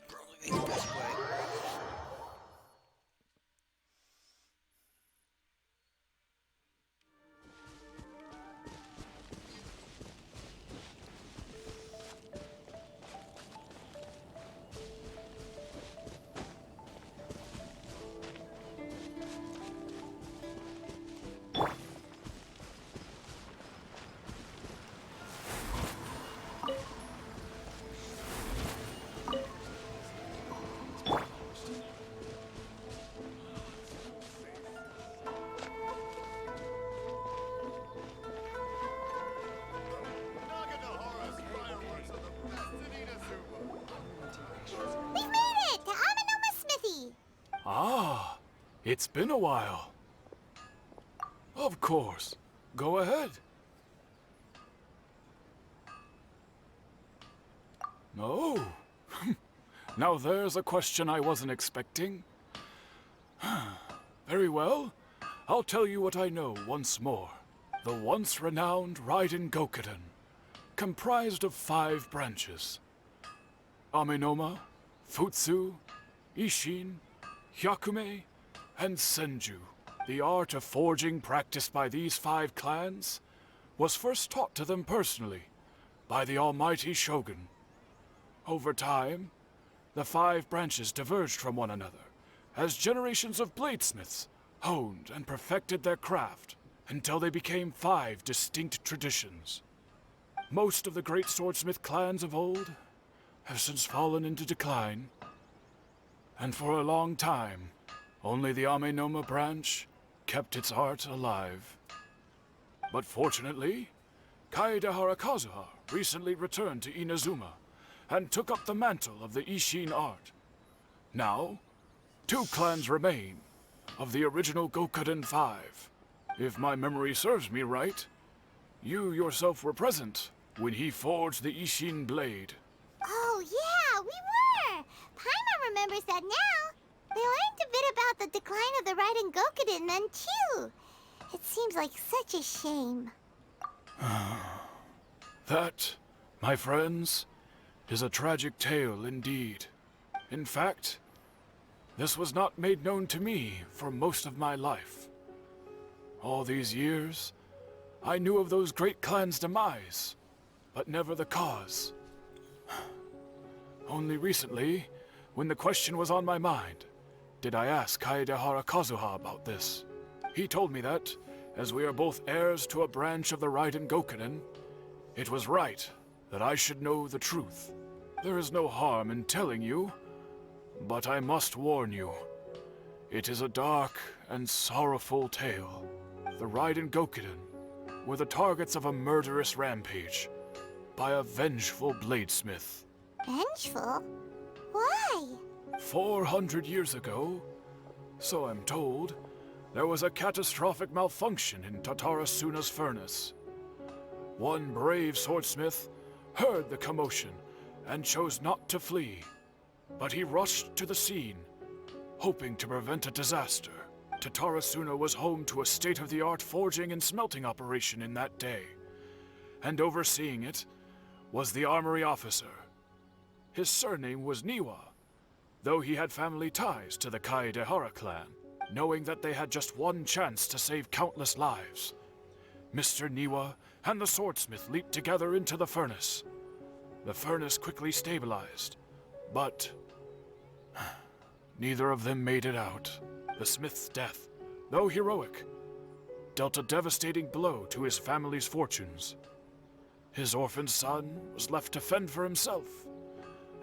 Probably the best way. We made it to Amanoma Smithy. Ah, it's been a while. Of course. Go ahead. No. Now there's a question I wasn't expecting. Very well. I'll tell you what I know once more. The once renowned Raiden Gokuden, comprised of 5 branches. Amenoma, Futsu, Ishin, Hyakume, and Senju. The art of forging practiced by these 5 clans was first taught to them personally by the almighty Shogun. Over time, the 5 branches diverged from one another as generations of bladesmiths honed and perfected their craft until they became 5 distinct traditions. Most of the great swordsmith clans of old have since fallen into decline, and for a long time, only the Amenoma branch kept its art alive. But fortunately, Kaede Harakazuha recently returned to Inazuma and took up the mantle of the Ishin art. Now, 2 clans remain of the original Gokuden 5. If my memory serves me right, you yourself were present when he forged the Ishin blade. Oh, yeah, we were. Paimon remembers that now. We learned a bit about the decline of the Raiden Gokuden then, too. It seems like such a shame. That, my friends, is a tragic tale indeed. In fact, this was not made known to me for most of my life. All these years, I knew of those great clans' demise, but never the cause. Only recently, when the question was on my mind, did I ask Kaedehara Kazuha about this. He told me that, as we are both heirs to a branch of the Raiden Gokuden, it was right that I should know the truth. There is no harm in telling you, but I must warn you. It is a dark and sorrowful tale. The Raiden Gokuden were the targets of a murderous rampage by a vengeful bladesmith. Vengeful? Why? 400 years ago, so I'm told, there was a catastrophic malfunction in Tatarasuna's furnace. One brave swordsmith heard the commotion and chose not to flee, but he rushed to the scene, hoping to prevent a disaster. Tatarasuna was home to a state-of-the-art forging and smelting operation in that day, and overseeing it was the armory officer. His surname was Niwa, though he had family ties to the Kaedehara clan. Knowing that they had just one chance to save countless lives, Mr. Niwa and the swordsmith leaped together into the furnace. The furnace quickly stabilized, but neither of them made it out. The smith's death, though heroic, dealt a devastating blow to his family's fortunes. His orphaned son was left to fend for himself,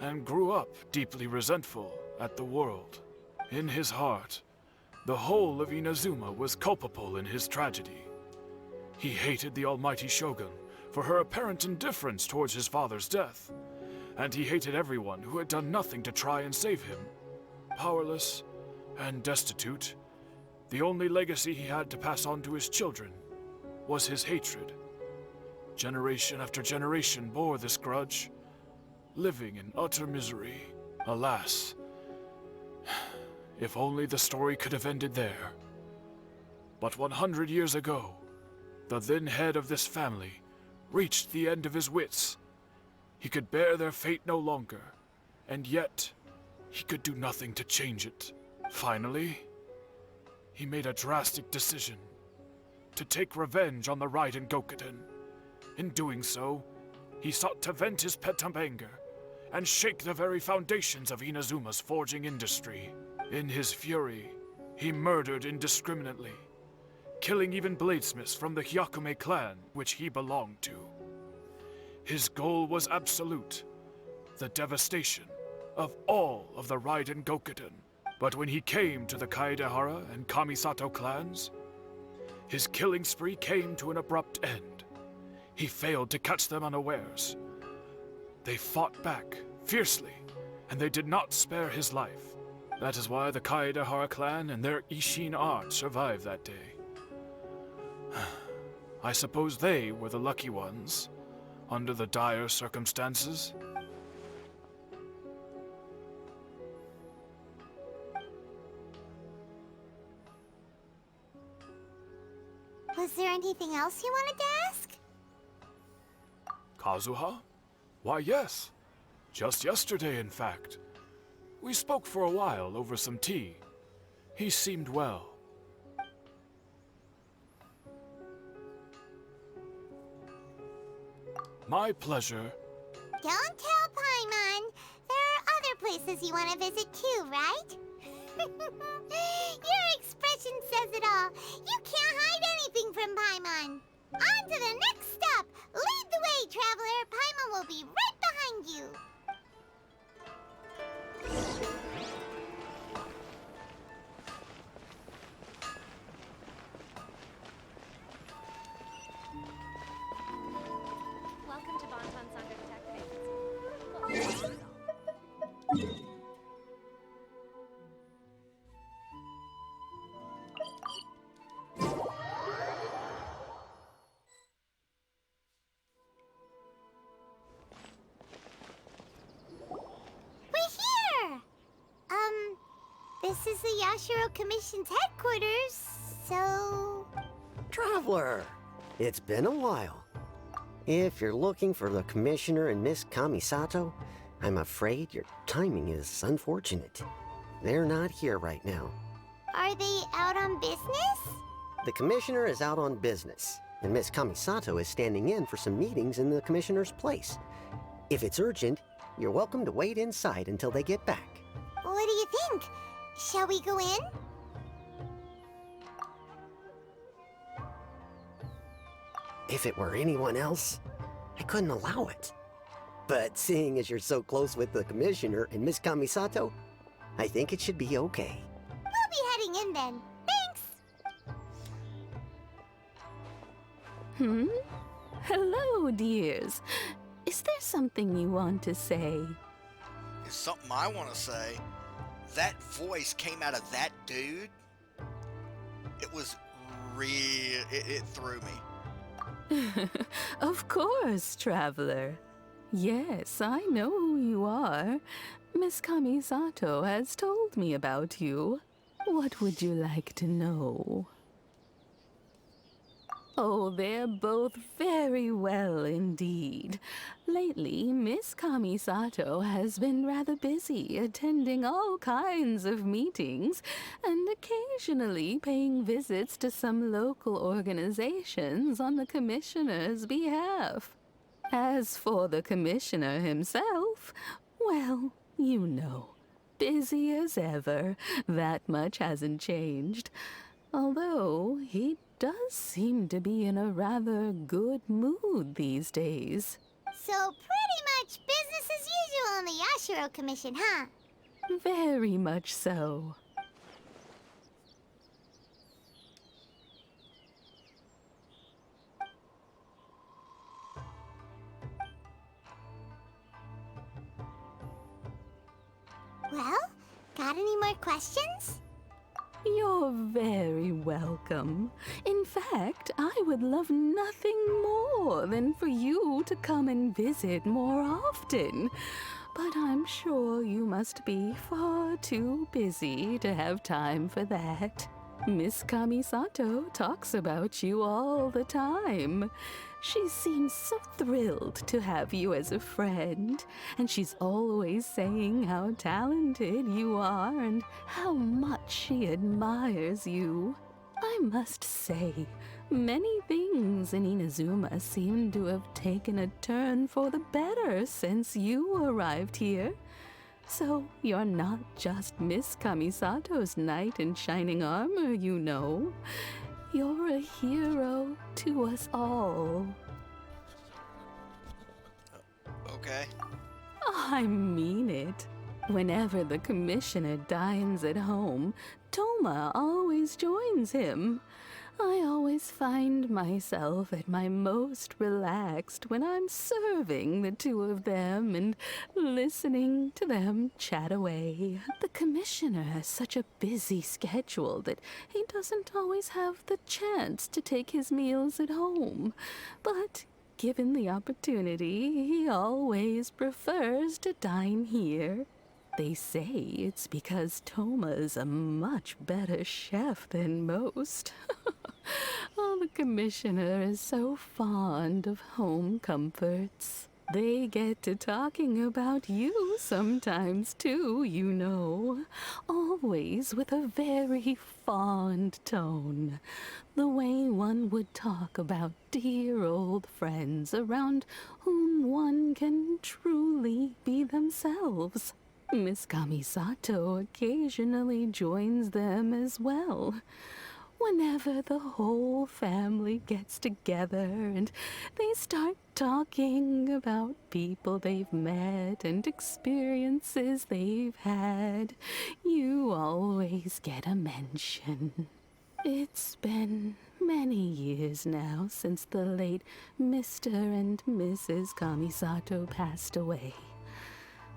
and grew up deeply resentful at the world. In his heart, the whole of Inazuma was culpable in his tragedy. He hated the almighty Shogun for her apparent indifference towards his father's death, and he hated everyone who had done nothing to try and save him. Powerless and destitute, the only legacy he had to pass on to his children was his hatred. Generation after generation bore this grudge, living in utter misery. Alas, if only the story could have ended there. But 100 years ago, the then head of this family reached the end of his wits. He could bear their fate no longer, and yet he could do nothing to change it. Finally, he made a drastic decision to take revenge on the Raiden Gokuden. In doing so, he sought to vent his pent anger and shake the very foundations of Inazuma's forging industry. In his fury, he murdered indiscriminately, killing even bladesmiths from the Hyakume clan which he belonged to. His goal was absolute, the devastation of all of the Raiden Gokuden. But when he came to the Kaedehara and Kamisato clans, his killing spree came to an abrupt end. He failed to catch them unawares. They fought back fiercely, and they did not spare his life. That is why the Kaedehara clan and their Ishin art survived that day. I suppose they were the lucky ones, under the dire circumstances. Was there anything else you wanted to ask? Kazuha? Why, yes. Just yesterday, in fact. We spoke for a while over some tea. He seemed well. My pleasure. Don't tell Paimon. There are other places you want to visit too, right? Your expression says it all. You can't hide anything from Paimon. On to the next stop. Lead the way, traveler. Paimon will be right behind you. Welcome to Bonton Sangha Detective Agency. This is the Yashiro Commission's headquarters, so... Traveler! It's been a while. If you're looking for the Commissioner and Miss Kamisato, I'm afraid your timing is unfortunate. They're not here right now. Are they out on business? The Commissioner is out on business, and Miss Kamisato is standing in for some meetings in the Commissioner's place. If it's urgent, you're welcome to wait inside until they get back. What do you think? Shall we go in? If it were anyone else, I couldn't allow it. But seeing as you're so close with the Commissioner and Miss Kamisato, I think it should be okay. We'll be heading in then. Thanks! Hello, dears. Is there something you want to say? It's something I want to say. That voice came out of that dude. It was real. It threw me. Of course, traveler. Yes, I know who you are. Miss Kamisato has told me about you. What would you like to know? Oh, they're both very well indeed. Lately, Miss Kamisato has been rather busy attending all kinds of meetings and occasionally paying visits to some local organizations on the Commissioner's behalf. As for the Commissioner himself, well, you know, busy as ever. That much hasn't changed. Although he does seem to be in a rather good mood these days. So pretty much business as usual on the Yashiro Commission, huh? Very much so. Well, got any more questions? You're very welcome. In fact, I would love nothing more than for you to come and visit more often. But I'm sure you must be far too busy to have time for that. Miss Kamisato talks about you all the time. She seems so thrilled to have you as a friend, and she's always saying how talented you are and how much she admires you. I must say, many things in Inazuma seem to have taken a turn for the better since you arrived here. So you're not just Miss Kamisato's knight in shining armor, you know. You're a hero to us all. Okay. I mean it. Whenever the Commissioner dines at home, Toma always joins him. I always find myself at my most relaxed when I'm serving the two of them and listening to them chat away. The Commissioner has such a busy schedule that he doesn't always have the chance to take his meals at home. But given the opportunity, he always prefers to dine here. They say it's because Toma's a much better chef than most. Oh, the Commissioner is so fond of home comforts. They get to talking about you sometimes too, you know. Always with a very fond tone. The way one would talk about dear old friends around whom one can truly be themselves. Miss Kamisato occasionally joins them as well. Whenever the whole family gets together and they start talking about people they've met and experiences they've had, you always get a mention. It's been many years now since the late Mr. and Mrs. Kamisato passed away.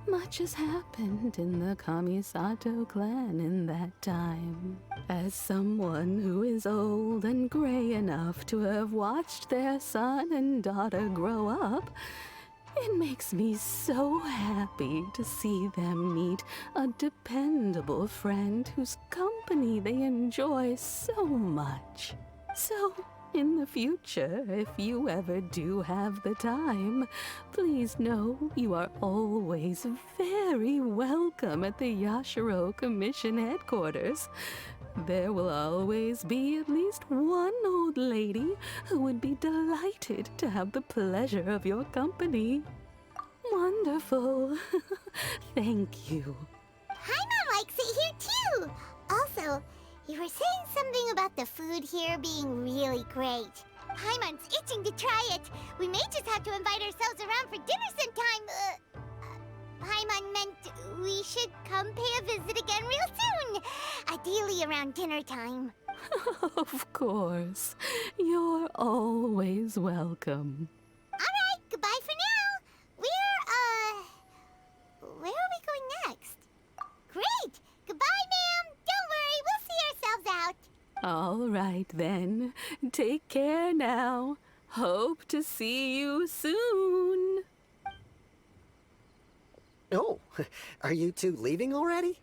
Much has happened in the Kamisato clan in that time. As someone who is old and gray enough to have watched their son and daughter grow up, It makes me so happy to see them meet a dependable friend whose company they enjoy so much. So, in the future, if you ever do have the time, please know you are always very welcome at the Yashiro Commission headquarters. There will always be at least one old lady who would be delighted to have the pleasure of your company. Wonderful. Thank you. Paimon likes it here too. Also, you were saying something about the food here being really great. Paimon's itching to try it. We may just have to invite ourselves around for dinner sometime. Paimon meant we should come pay a visit again real soon. Ideally around dinner time. Of course. You're always welcome. Alright, goodbye for now. Where are we going next? Great! Goodbye, ma'am! Don't worry, we'll see ourselves out. All right, then. Take care now. Hope to see you soon. Oh, are you two leaving already?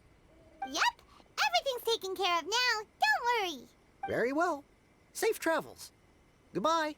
Yep, everything's taken care of now. Don't worry. Very well. Safe travels. Goodbye.